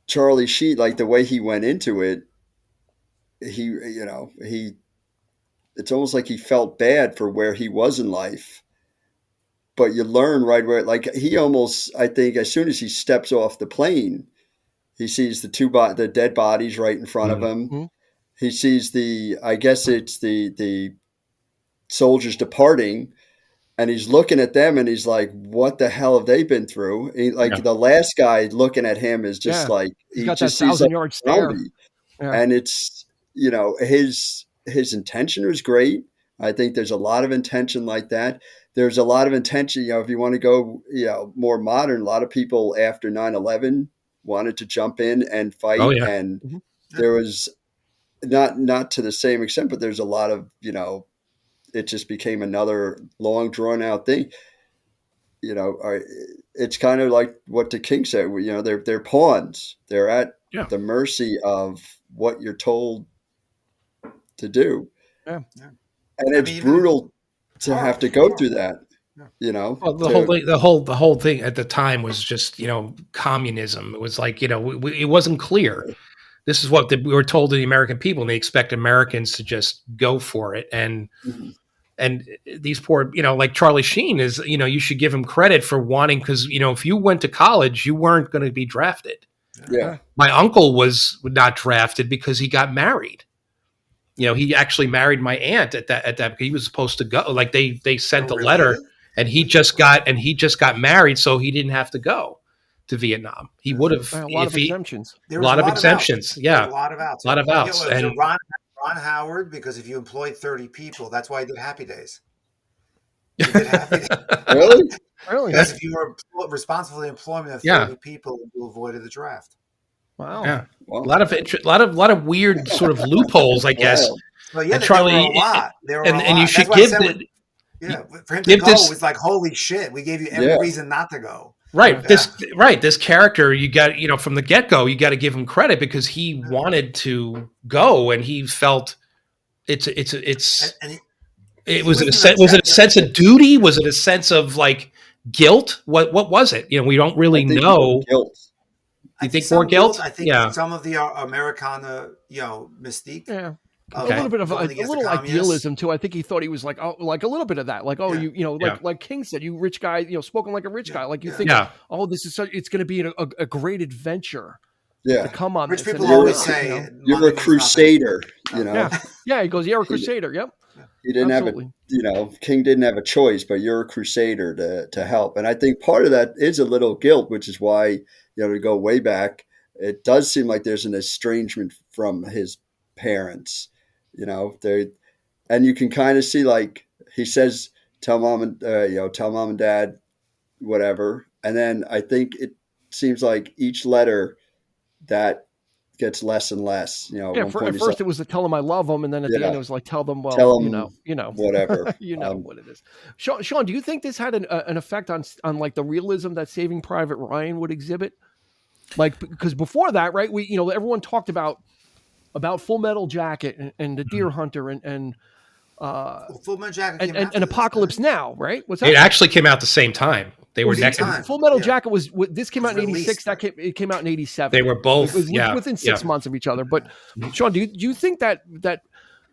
Charlie Sheen, like the way he went into it, he it's almost like he felt bad for where he was in life. But you learn right where, like he almost, I think, as soon as he steps off the plane, he sees the dead bodies right in front of him. Mm-hmm. He sees I guess it's the soldiers departing, and he's looking at them, and he's like, "What the hell have they been through?" The last guy looking at him is just like He's he got just that sees like 1,000-yard a stare. zombie. Yeah. And it's his intention was great. I think there's a lot of intention like that. There's a lot of intention, if you want to go, more modern, a lot of people after 9/11 wanted to jump in and fight. Oh, yeah. And there was not to the same extent, but there's a lot of, it just became another long drawn out thing. It's kind of like what the king said, they're pawns. They're at the mercy of what you're told to do. Yeah. And it's brutal to have to go through that, Well, the whole thing at the time was just, communism. It was like, it wasn't clear. This is what we were told to the American people, and they expect Americans to just go for it. And these poor, like Charlie Sheen is, you should give him credit for wanting, because, if you went to college, you weren't going to be drafted. Yeah. My uncle was not drafted because he got married. He actually married my aunt at that. He was supposed to go. Like they sent a letter, and he just got married, so he didn't have to go to Vietnam. He would have a lot of exemptions. A lot of exemptions. Yeah, a lot of outs. A lot of outs. And Ron Howard, because if you employed 30 people, that's why he did Happy Days. He did Happy Days. Really? Because if you were responsible for the employment of 30 people, you avoided the draft. Wow. Yeah. Well, a lot of weird sort of loopholes, I guess. Well, yeah, and Charlie, there were a lot. And you should give for him to go, it was like, holy shit, we gave you every reason not to go. Right. This character, you got, from the get-go, you got to give him credit because he wanted to go, and he felt was it a sense of duty? Was it a sense of like guilt? What was it? We don't really know. Guilt. You think more guilt? I think some of the Americana, mystique. Yeah. A little bit of a little idealism too. I think he thought he was like a little bit of that. Like, like King said, you rich guy, spoken like a rich guy. Like you think, this is it's going to be a great adventure. Yeah. To come on. Rich people always say you're a crusader. Yeah. He goes, you're a crusader. Yep. He didn't have King didn't have a choice, but you're a crusader to help. And I think part of that is a little guilt, which is why, to go way back, it does seem like there's an estrangement from his parents, and you can kind of see, like he says, tell mom and dad, whatever. And then I think it seems like each letter that gets less and less. At first it was to tell them I love them, and then at the end it was like tell them whatever. What it is. Sean, do you think this had an effect on like the realism that Saving Private Ryan would exhibit? Like, because before that, right? We everyone talked about Full Metal Jacket and the Deer Hunter and Full Metal Jacket and Apocalypse Now, right? What's that? It actually came out the same time. They were next. Full Metal Jacket this came out in '86. It came out in '87. They were both within 6 months of each other. But Sean, do you think that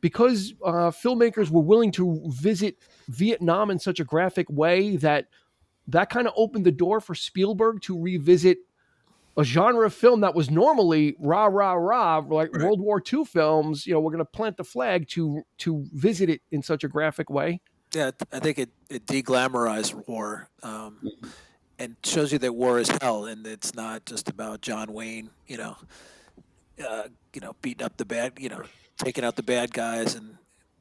because filmmakers were willing to visit Vietnam in such a graphic way that kind of opened the door for Spielberg to revisit a genre of film that was normally rah rah rah, like World War II films? We're going to plant the flag to visit it in such a graphic way. Yeah, I think it de-glamorized war, and shows you that war is hell, and it's not just about John Wayne. beating up the bad, taking out the bad guys and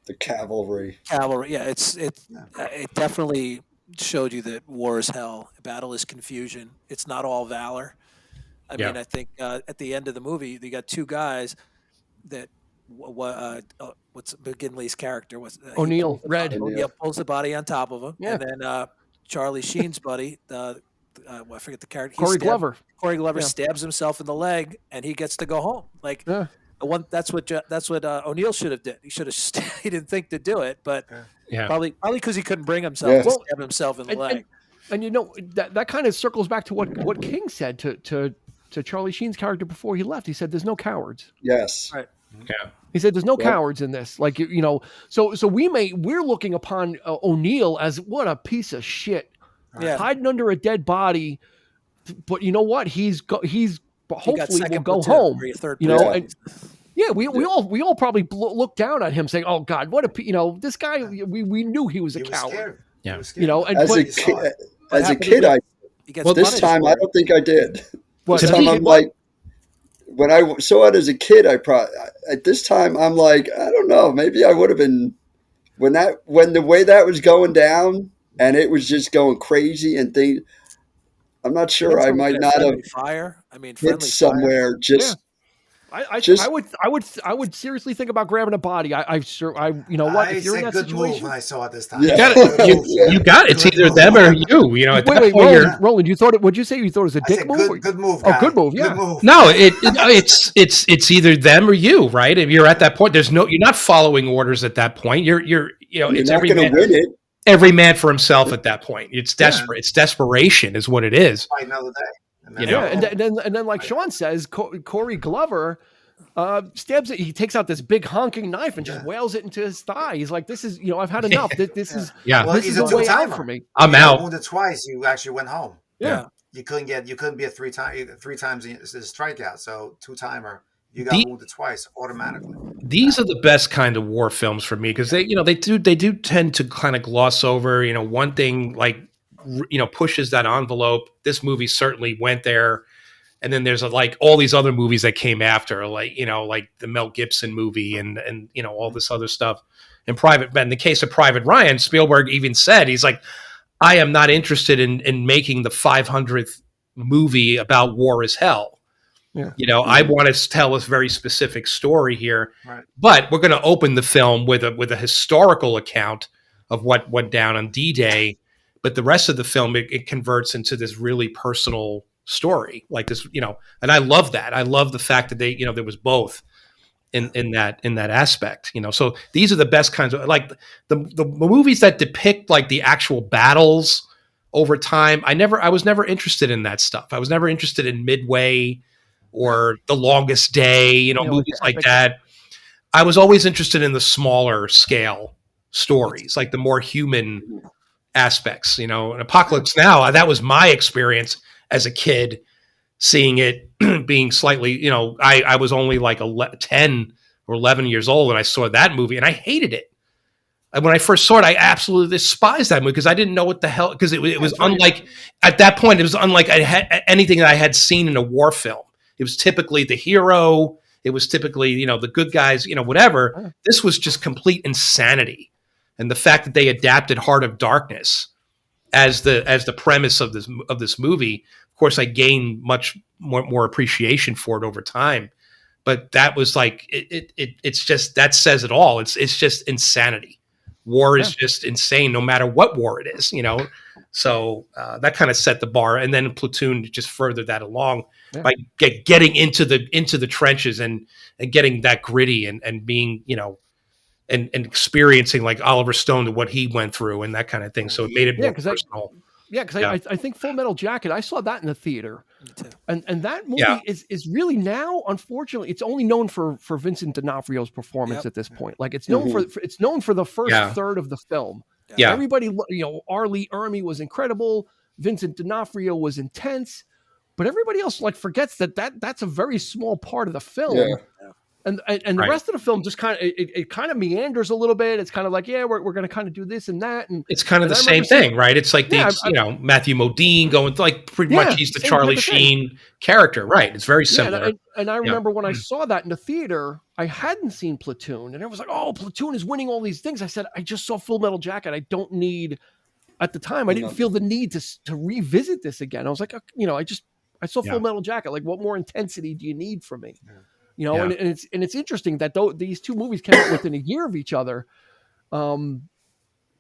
The cavalry. cavalry. Yeah, it definitely showed you that war is hell, battle is confusion. It's not all valor. I Yeah. mean, I think at the end of the movie, you got two guys that what's McGinley's character was he O'Neill, pulls the Red. pulls the body on top of him, Yeah. and then Charlie Sheen's buddy, I forget the character, Corey Glover. Corey Glover Yeah. stabs himself in the leg, and he gets to go home. Like Yeah. that's what O'Neill should have did. He should have he didn't think to do it, but Yeah. probably because he couldn't bring himself Yeah. to stab himself in the leg. And that kind of circles back to what King said to Charlie Sheen's character before he left. He said, "There's no cowards." Yes. Right. Yeah. He said, "There's no Yep. cowards in this." Like so we're looking upon O'Neill as what a piece of shit, Yeah. hiding under a dead body. But you know what? He hopefully will go platoon, home. or your third You know, platoon. and yeah, we all probably look down at him saying, "Oh God, what a this guy." We knew he was a He was coward. scared. Yeah. He was scared. And As a You saw kid, it. as a happened kid, to- I He gets Well, this punished time for I it. don't think I did. What, This to time me, I'm like, when I saw it as a kid, at this time I'm like, I don't know, maybe I would have been when the way that was going down and it was just going crazy and things. I'm not sure. I might not have Friendly fire. I mean, hit friendly fire. somewhere. Just I would seriously think about grabbing a body. You know what? I If you're in said that good move situation, when I saw it this time. Yeah. You got Good it. move. You got it. It's Good either move. them or you. You know, at that wait, point, you're, Roland, you thought it? What'd you say? You thought it was a I dick said move? good move. Oh, Guy. good move, yeah. Good move. no, it's either them or you, right? If you're at that point, you're not following orders at that point. You're it's not every going to man, win it. every man for himself at that point. It's desperate. It's desperation, is what it is. Fight another day. You know? Yeah, and then like Sean says, Corey Glover stabs it. He takes out this big honking knife and just wails it into his thigh. He's like, "This is I've had enough. This is Yeah, Well, this he's is a a way out two-timer. for me." I'm You got out. wounded twice. You actually went home. Yeah. You couldn't be a three times the strikeout. So two-timer. You got The- wounded twice automatically. These are the best kind of war films for me because they do tend to kind of gloss over one thing, like pushes that envelope. This movie certainly went there. And then there's like all these other movies that came after, like the Mel Gibson movie and all this other stuff. In the case of Private Ryan, Spielberg even said, he's like, I am not interested in making the 500th movie about war as hell. Yeah. I want to tell a very specific story here, Right. but we're going to open the film with a historical account of what went down on D-Day. But the rest of the film, it converts into this really personal story like this, and I love that. I love the fact that they, there was both in that aspect, so these are the best kinds of, like the movies that depict like the actual battles over time. I was never interested in that stuff. I was never interested in Midway or The Longest Day, movies like that. I was always interested in the smaller scale stories, like the more human aspects, in Apocalypse Now, that was my experience as a kid, seeing it being slightly, I was only like 10 or 11 years old when I saw that movie, and I hated it. And when I first saw it, I absolutely despised that movie because I didn't know what the hell, because it was unlike, at that point, it was unlike I had anything that I had seen in a war film. It was typically the hero. It was typically, the good guys, whatever. This was just complete insanity. And the fact that they adapted Heart of Darkness as the premise of this movie, of course, I gained much more appreciation for it over time. But that was like it's just, that says it all. It's just insanity. War is just insane, no matter what war it is. So that kind of set the bar, and then Platoon just furthered that along by getting into the trenches and getting that gritty and being and experiencing like Oliver Stone to what he went through and that kind of thing. So it made it more personal. I think Full Metal Jacket, I saw that in the theater. Me too. And that movie is really now, unfortunately, it's only known for Vincent D'Onofrio's performance at this point. Like it's known for the first third of the film. Yeah. Everybody, R. Lee Ermey was incredible. Vincent D'Onofrio was intense, but everybody else like forgets that's a very small part of the film. Yeah. And the Right. rest of the film just kind of it kind of meanders a little bit. It's kind of like, yeah, we're going to kind of do this and that, and It's kind of and the I same remember seeing, thing, right? It's like yeah, Matthew Modine going like pretty much he's the same type Charlie of thing. Sheen character, right? It's very Yeah, similar. and I Yeah. remember when I saw that in the theater, I hadn't seen Platoon, and it was like, oh, Platoon is winning all these things. I said, I just saw Full Metal Jacket. I don't need. At the time, I didn't feel the need to revisit this again. I was like, I saw Full Metal Jacket. Like, what more intensity do you need from me? Yeah. And it's interesting that these two movies came out within a year of each other. And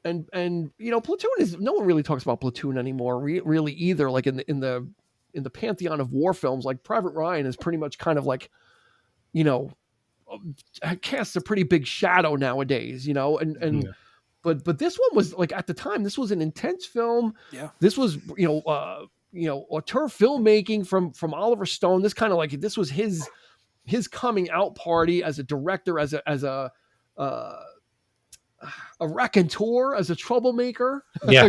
Platoon is, no one really talks about Platoon anymore, really either. Like in the pantheon of war films, like Private Ryan is pretty much kind of like, casts a pretty big shadow nowadays. But this one was like, at the time, this was an intense film. Yeah. This was auteur filmmaking from Oliver Stone. This kind of like, this was his coming out party as a director, as a raconteur, as a troublemaker. Yeah.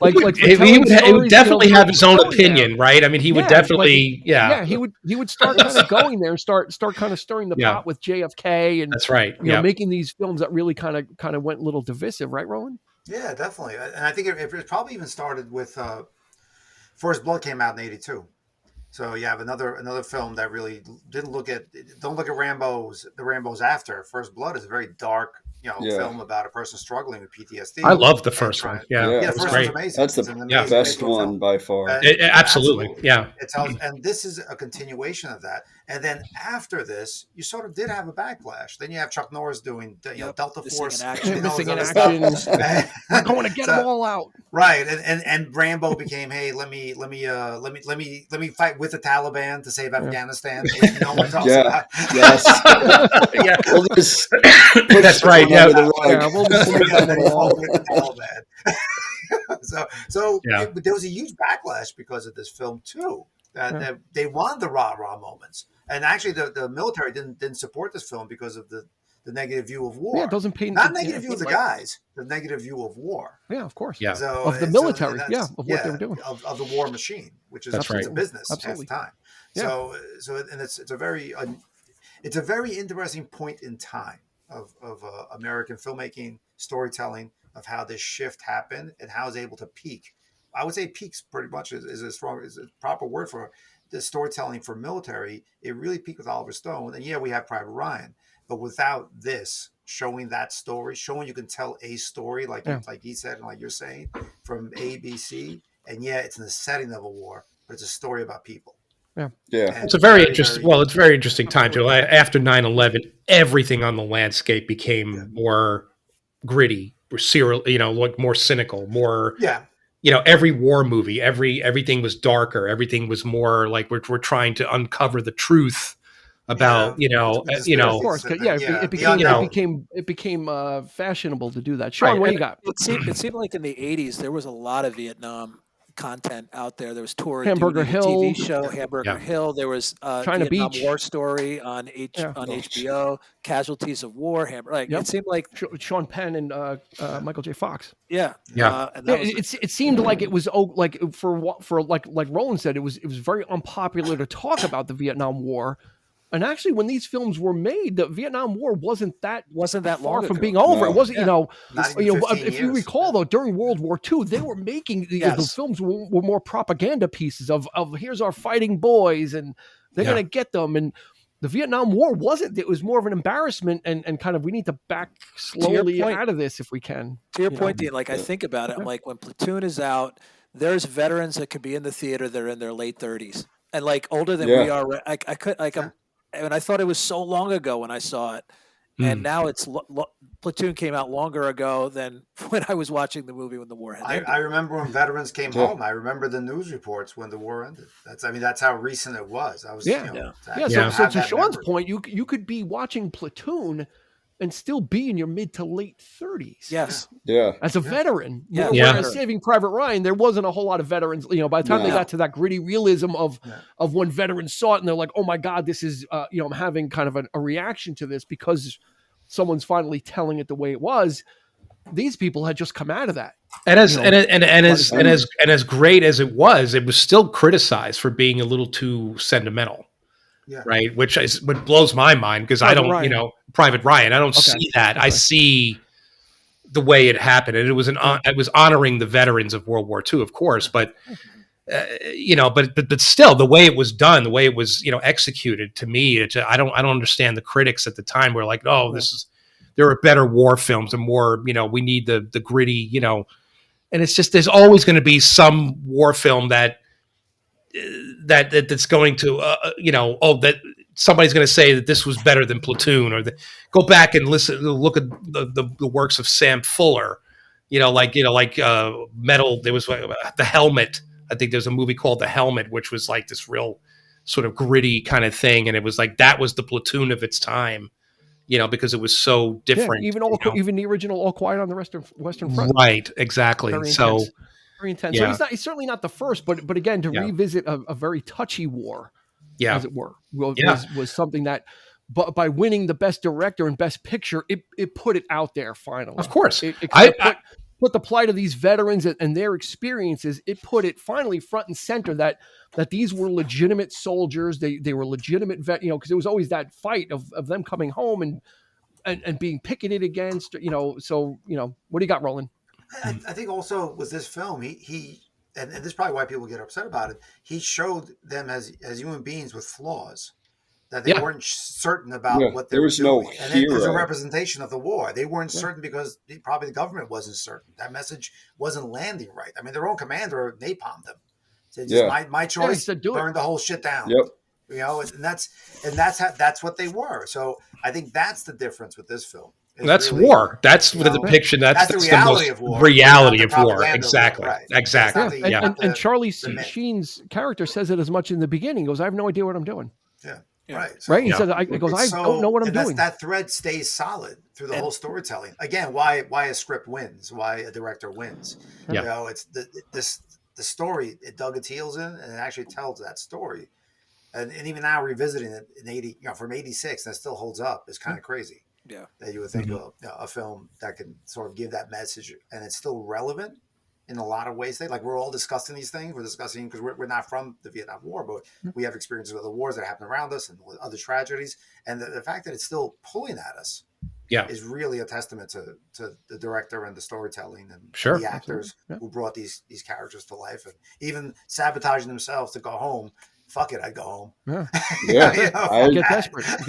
like he would definitely have his own opinion, right? I mean, he would definitely, he would start kind of going there and start kind of stirring the pot with JFK, and that's right. Making these films that really kind of went a little divisive, right, Roland? Yeah, definitely. And I think it probably even started with First Blood came out in '82. So you have another film that really don't look at the Rambo's after. First Blood is a very dark, film about a person struggling with PTSD. I love the first one. Yeah, the it was first great. one's amazing. That's the best one by far. Absolutely. Yeah. It tells, and this is a continuation of that. And then after this, you sort of did have a backlash. Then you have Chuck Norris doing, Delta Force, missing in action. We're going to get them all out. Right, and Rambo became, hey, let me fight with the Taliban to save Afghanistan, which no one talks about. Yes. Yeah. We'll just that's right. Yeah. We'll with the Taliban. There was a huge backlash because of this film too. That they wanted the rah-rah moments, and actually the military didn't support this film because of the negative view of war. Yeah, it doesn't paint not negative view of the guys, the negative view of war. Yeah, of course. Yeah, of the military. Of what they were doing. Of the war machine, which is a business Absolutely. half the time. Yeah. So and it's a very interesting point in time of American filmmaking, storytelling, of how this shift happened and how it's able to peak. I would say peaks pretty much is a proper word for the storytelling for military. It really peaked with Oliver Stone. And we have Private Ryan, but without this showing that story, showing you can tell a story like he said and like you're saying from A, B, C, and it's in the setting of a war, but it's a story about people. Yeah. It's a very interesting. Well, it's a very interesting time too. After 9/11, everything on the landscape became more gritty, more serial. Like more cynical, more. Yeah. Every war movie, everything was darker. Everything was more like we're trying to uncover the truth about of course, it became fashionable to do that. Sean, what do you got? It seemed like in the 80s there was a lot of Vietnam content out there. There was Tour Hamburger Hill TV show, Hamburger Hill. There was China Vietnam Beach War Story on HBO, Casualties of War. It seemed like Sean Penn and Michael J. Fox. It seemed like it was like for like Roland said, it was very unpopular to talk about the Vietnam War. And actually, when these films were made, the Vietnam War wasn't that far from being over. It wasn't, if you recall though, during World War II, they were making the films were more propaganda pieces of here's our fighting boys, and they're going to get them. And the Vietnam War wasn't. It was more of an embarrassment, and kind of we need to back slowly out of this if we can. To your point, Dean, like I think about it, I'm like when Platoon is out, there's veterans that could be in the theater. They're in their late 30s and like older than we are. I could like and I thought it was so long ago when I saw it, and now it's Platoon came out longer ago than when I was watching the movie when the war ended. I remember when veterans came home. I remember the news reports when the war ended. That's how recent it was. I was So to Sean's point, you could be watching Platoon and still be in your mid to late 30s. Yes. Yeah. As a veteran. Yeah. Whereas Saving Private Ryan, there wasn't a whole lot of veterans. By the time they got to that gritty realism of when veterans saw it and they're like, oh my God, this is, I'm having kind of a reaction to this because someone's finally telling it the way it was. These people had just come out of that. And as great as it was still criticized for being a little too sentimental. Yeah. right? Which is what blows my mind because I Private don't, Ryan. Private Ryan. I don't Okay. see that. I Okay. see the way it happened, and it was honoring the veterans of World War II, of course, but. But still, the way it was done, the way it was, executed, to me, I don't understand the critics at the time were like, oh, there are better war films and more, we need the gritty, and it's just there's always going to be some war film that's going to, that somebody's going to say that this was better than Platoon, or go back and look at the works of Sam Fuller, like Metal. There was The Helmet. I think there's a movie called The Helmet, which was like this real sort of gritty kind of thing, and it was like that was the Platoon of its time, because it was so different. Even the original All Quiet on the Western Front. Right, exactly. Very so intense. Very intense. Yeah. So he's certainly not the first, but again, to revisit a very touchy war, as it were, was something that, but by winning the Best Director and Best Picture, it put it out there finally. Of course, it put the plight of these veterans and their experiences. It put it finally front and center that these were legitimate soldiers. They were legitimate because there was always that fight of them coming home and being picketed against. So what do you got, Roland? I think also with this film, he and this is probably why people get upset about it. He showed them as human beings with flaws, that they weren't certain about what they were doing. And it was a representation of the war. They weren't certain because probably the government wasn't certain. That message wasn't landing right. I mean, their own commander napalmed them. Said, my choice, burn the whole shit down. Yep. And that's what they were. So I think that's the difference with this film. That's really, war. That's the depiction. That's the reality of war. Reality of war. Exactly. Right. Exactly. And Charlie Sheen's character says it as much in the beginning. He goes, I have no idea what I'm doing. Yeah. Right. So, right. He says, I don't know what I'm doing. That thread stays solid through the whole storytelling. Again, why a script wins, why a director wins. Yeah. It's the story, it dug its heels in and it actually tells that story. And even now revisiting it in from 86, that still holds up is kind of crazy. Yeah. That you would think of a film that can sort of give that message and it's still relevant in a lot of ways. Like we're all discussing these things. We're discussing because we're not from the Vietnam War, but we have experiences with the wars that happen around us and other tragedies. And the fact that it's still pulling at us is really a testament to the director and the storytelling and the actors who brought these characters to life and even sabotaging themselves to go home. Fuck it, I'd go home. I get desperate. Sean,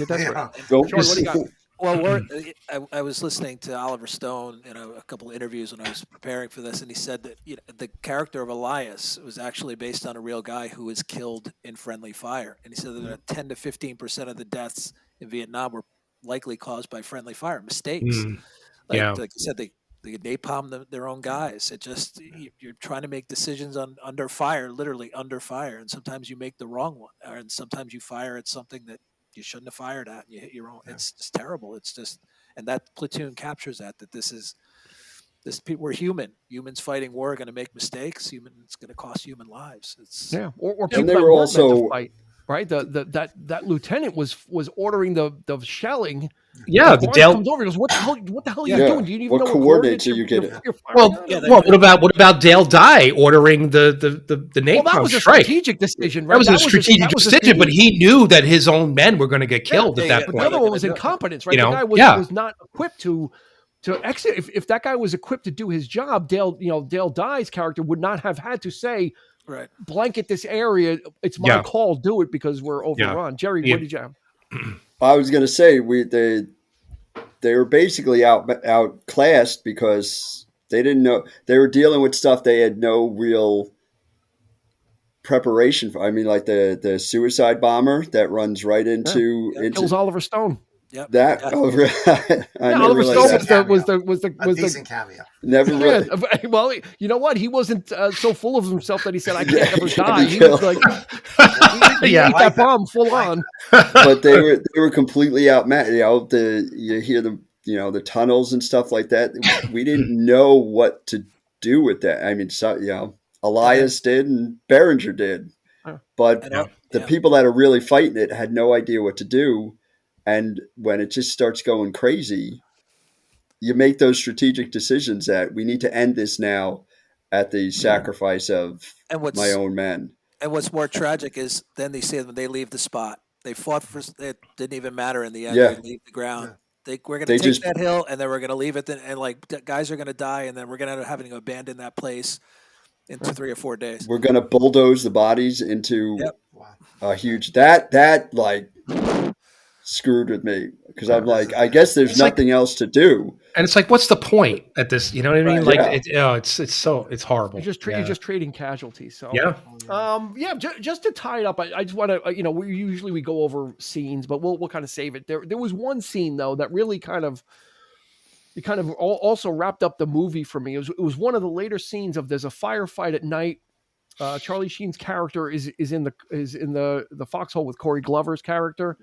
what do you got? Well, I was listening to Oliver Stone in a couple of interviews when I was preparing for this, and he said that the character of Elias was actually based on a real guy who was killed in friendly fire. And he said that 10 to 15% of the deaths in Vietnam were likely caused by friendly fire mistakes. Like you said, they napalm their own guys. It just you're trying to make decisions under fire, literally under fire, and sometimes you make the wrong one, and sometimes you fire at something that you shouldn't have fired at, and you hit your own. It's terrible. It's just, and that Platoon captures that people we're humans fighting war are going to make mistakes. It's going to cost human lives. Or people that weren't meant to fight. Right, that lieutenant was ordering the shelling. Yeah, the Dale comes over. He goes, "What the hell are you doing? Do you even know what coordinates are you getting?" What about Dale Dye ordering the napalm that was strike? A strategic decision, right? That was a strategic decision, but he knew that his own men were going to get killed at that point. But the other one was incompetence, right? The guy was not equipped to exit. If that guy was equipped to do his job, Dale Dye's character would not have had to say, right, blanket this area. It's my call. Do it because we're overrun. Jerry, what did you have? I was going to say they were basically outclassed because they didn't know they were dealing with stuff they had no real preparation for. I mean, like the suicide bomber that runs right into kills Oliver Stone. Yep. That Oliver Stone was the decent cameo. Never really. Well, you know what? He wasn't so full of himself that he said, "I can't ever die." He was like, he ate that bomb full on. But they were completely outmatched. You hear the tunnels and stuff like that. We didn't know what to do with that. I mean, Elias did and Berenger did, but the people that are really fighting it had no idea what to do. And when it just starts going crazy, you make those strategic decisions that we need to end this now at the sacrifice of my own men. And what's more tragic is then they say when they leave the spot They fought for. It didn't even matter in the end. Yeah. They leave the ground. Yeah. We're going They to take just- that hill, and then we're going to leave it. And like guys are going to die, and then we're going to end up having to abandon that place in 3 or 4 days. We're gonna bulldoze the bodies into Yep. Wow. a huge that like screwed with me because I'm like, I guess there's It's like- nothing else to do. And it's like, what's the point at this? You know what I mean? Right. Like, Yeah. it's horrible. You're just trading casualties. So Yeah. just to tie it up, I just want to, we usually go over scenes, but we'll kind of save it. There was one scene though that really also wrapped up the movie for me. It was one of the later scenes of there's a firefight at night. Charlie Sheen's character is in the foxhole with Corey Glover's character.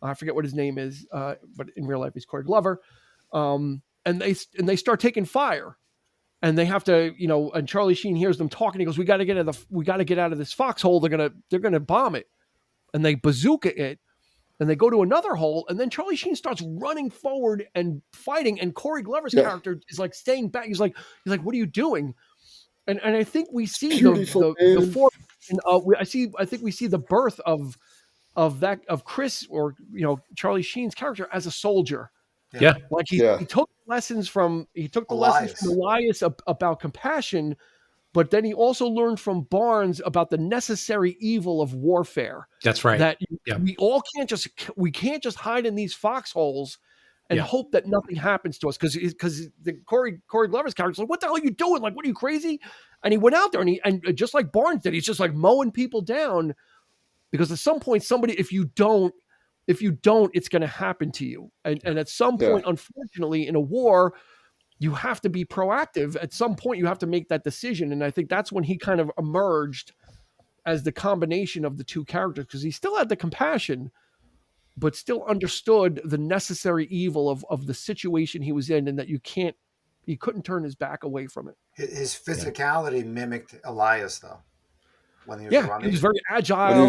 I forget what his name is, but in real life he's Corey Glover. And they start taking fire. And they have to, and Charlie Sheen hears them talking. He goes, "We got to get out of this foxhole. They're gonna bomb it," and they bazooka it, and they go to another hole. And then Charlie Sheen starts running forward and fighting, and Corey Glover's character is like staying back. He's like, "What are you doing?" And I think we see the form. And I think we see the birth of Chris or Charlie Sheen's character as a soldier. Yeah. Like he took lessons from Elias about compassion, but then he also learned from Barnes about the necessary evil of warfare. That's right. That we can't just hide in these foxholes and hope that nothing happens to us because the Corey Glover's character's like, "What the hell are you doing? Like, what are you, crazy?" And he went out there and just like Barnes did, he's just like mowing people down because at some point if you don't, it's going to happen to you. And at some point, unfortunately, in a war, you have to be proactive. At some point, you have to make that decision. And I think that's when he kind of emerged as the combination of the two characters because he still had the compassion, but still understood the necessary evil of the situation he was in and that he couldn't turn his back away from it. His physicality mimicked Elias, though. When he was running. He was very agile. When he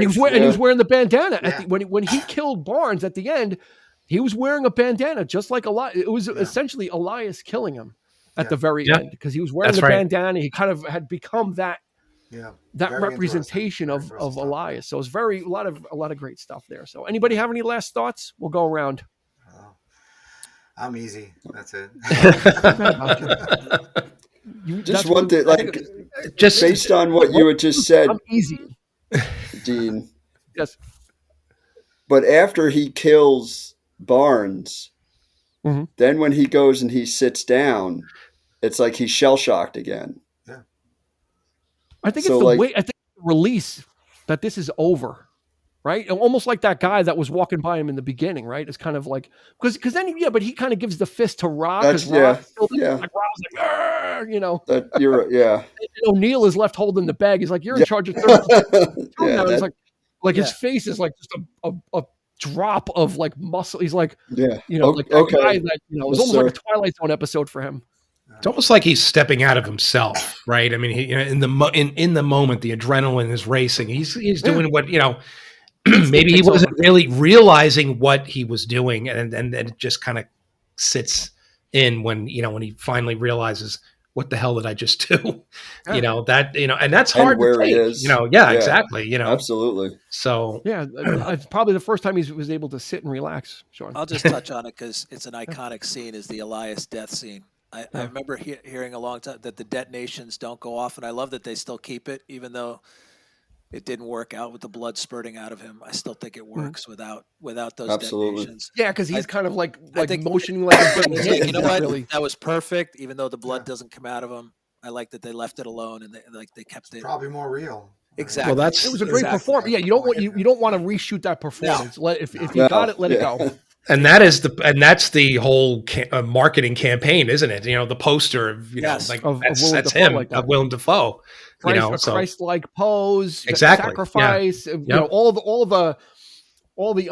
was running, and he was wearing the bandana when he killed Barnes at the end. He was wearing a bandana, just like Elias. It was essentially Elias killing him at the very end because he was wearing bandana. He kind of had become that representation of Elias. So it's a lot of great stuff there. So anybody have any last thoughts? We'll go around. I'm easy. That's it. Just one thing, just based on what you had just said, I'm easy, Dean. Yes. But after he kills Barnes, then when he goes and he sits down, it's like he's shell shocked again. Yeah. I think it's the way. I think the release that this is over. Right, almost like that guy that was walking by him in the beginning. Right, it's kind of like because then but he kind of gives the fist to Rock. Like Rock's like, That you're And O'Neill is left holding the bag. He's like, "You're in charge of 30 now." He's like his face is like just a drop of like muscle. He's like, like that guy that it was almost like a Twilight Zone episode for him. It's almost like he's stepping out of himself, right? I mean, he, in the moment, the adrenaline is racing. He's doing what maybe he wasn't really realizing what he was doing, and then it just kind of sits in when he finally realizes what the hell did I just do? And that's hard to take. He is. Exactly. Absolutely. So it's probably the first time he was able to sit and relax. Sean, I'll just touch on it because it's an iconic scene. Is the Elias death scene? I remember hearing a long time that the detonations don't go off, and I love that they still keep it, even though it didn't work out with the blood spurting out of him. I still think it works without those detonations. Yeah, because he's kind of like motioning like you know what? Really. That was perfect, even though the blood doesn't come out of him. I like that they left it alone and they kept it. Probably more real. Exactly. Well, it was a great performance. Yeah, you don't want to reshoot that performance. No. If you got it, let it go. And that's the whole marketing campaign, isn't it? The poster of that's him, of Willem Dafoe. Christ-like pose, exactly. Sacrifice. All the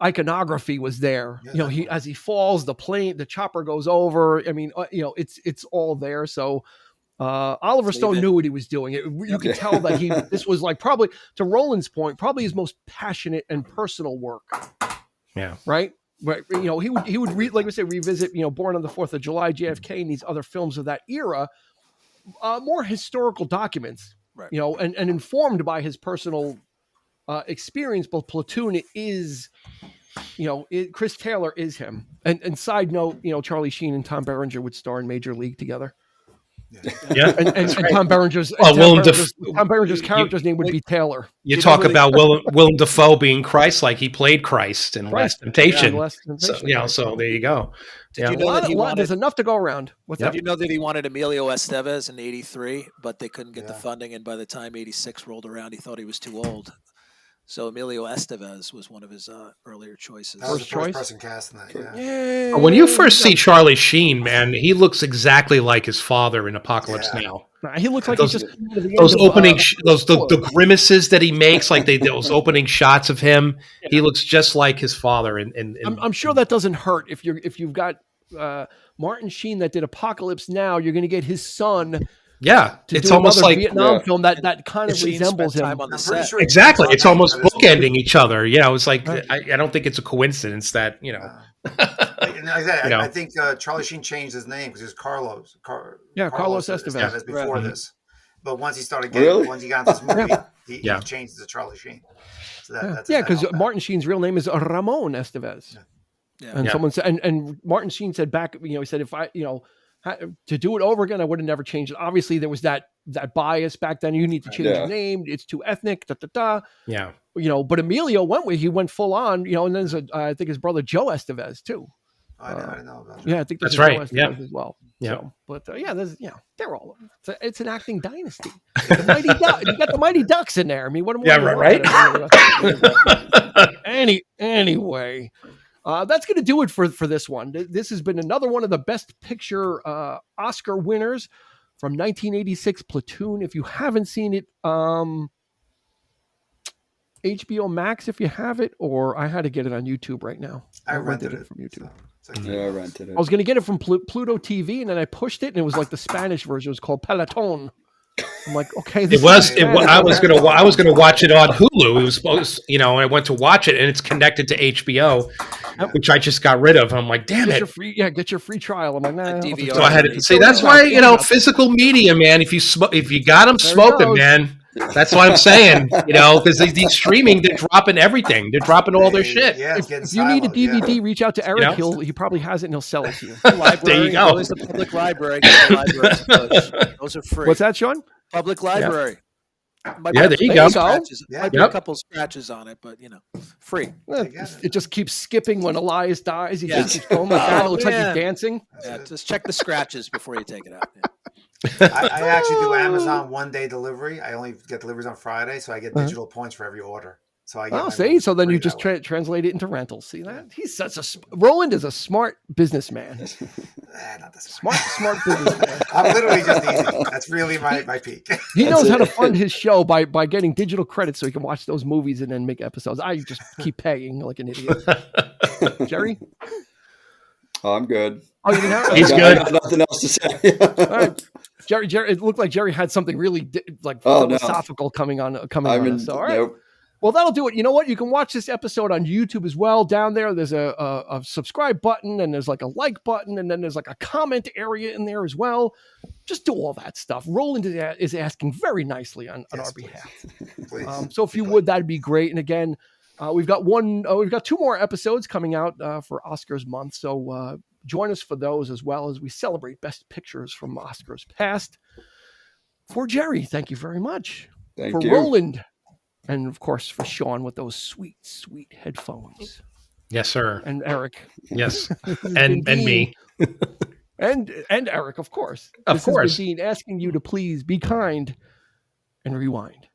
iconography was there. Yeah. He as he falls, the chopper goes over. I mean, it's all there. So Oliver Stone knew what he was doing. You could tell that this was like probably, to Roland's point, probably his most passionate and personal work. Yeah. Right. Right. He would like we say, revisit, Born on the 4th of July, JFK, and these other films of that era. More historical documents, right? And informed by his personal experience, but Platoon is, Chris Taylor is him. And side note, Charlie Sheen and Tom Berenger would star in Major League together. Yeah. And Tom Berenger's character's name would be Taylor. You talk about Willem Dafoe being Christ, like he played Christ in Last Temptation. Yeah, Last Temptation. So there you go. Did you know that there's enough to go around. Did you know that he wanted Emilio Estevez in '83, but they couldn't get the funding, and by the time '86 rolled around, he thought he was too old. So Emilio Estevez was one of his earlier choices. That was the first person casting that. Yeah. When you first see Charlie Sheen, man, he looks exactly like his father in Apocalypse Now. He looks like those opening the grimaces that he makes, like those opening shots of him. Yeah. He looks just like his father. I'm sure that doesn't hurt if you've got Martin Sheen that did Apocalypse Now. You're going to get his son. Yeah, it's almost like Vietnam film that kind of resembles him. On the set. Sure exactly, it's almost bookending each other. It's like I don't think it's a coincidence that I think Charlie Sheen changed his name because it was Carlos. Carlos Estevez before this. But once he started once he got into this movie, he changed it to Charlie Sheen. So that's because Martin Sheen's real name is Ramon Estevez. And someone said, and Martin Sheen said back, he said, if I, to do it over again, I would have never changed it. Obviously, there was that bias back then. You need to change your name. It's too ethnic. Yeah. But Emilio went full on. And then there's I think his brother Joe Estevez too. I didn't know about that. Yeah, I think that's right. Estevez as well. Yeah. So, but there's they're all. It's an acting dynasty. You got the Mighty Ducks in there. I mean, what am I? Right. Anyway. That's going to do it for this one. This has been another one of the Best Picture Oscar winners from 1986, Platoon. If you haven't seen it, HBO Max, if you have it, or I had to get it on YouTube right now. I rented it from YouTube. I rented it. I was going to get it from Pluto TV, and then I pushed it, and it was like the Spanish version. It was called Platoon. I'm like, okay. I was gonna watch it on Hulu. It was supposed, and I went to watch it, and it's connected to HBO, which I just got rid of. I'm like, damn it! Get your free trial. I'm like, nah. So I had to say that's why physical media, man. If you got them, smoke them, man. That's what I'm saying. Because these streaming, they're dropping everything. They're dropping all their shit. Yeah, if you need a DVD, reach out to Eric. He probably has it, and he'll sell it to you. There you go. Always the public library. Those are free. What's that, Sean? Public library. There you go. Might be a couple scratches on it, but free. It just keeps skipping when Elias dies. He just keeps going like that. It looks like he's dancing. Yeah, just check the scratches before you take it out. Yeah. I actually do Amazon 1-day delivery. I only get deliveries on Friday, so I get digital points for every order. So I get so then you just translate it into rentals. See that? He's such Roland is a smart businessman. Not the smart businessman. I'm literally just easy. That's really my peak. He knows how to fund his show by getting digital credits so he can watch those movies and then make episodes. I just keep paying like an idiot. Jerry? Oh, I'm good. Oh, you didn't have He's good. I got nothing else to say. All right. Jerry, it looked like Jerry had something really philosophical coming on us. So, all right. Nope. Well, that'll do it. You know what? You can watch this episode on YouTube as well. Down there, there's a subscribe button, and there's like a like button, and then there's like a comment area in there as well. Just do all that stuff. Roland is asking very nicely on our behalf. So if you would, that'd be great. And again, we've got 2 more episodes coming out for Oscars month. So join us for those as well as we celebrate Best Pictures from Oscars past. For Jerry, thank you very much. Thank you. For Roland. And of course, for Sean with those sweet, sweet headphones. Yes, sir. And Eric. Yes. and me. and Eric, of course. Of course. Dean asking you to please be kind and rewind.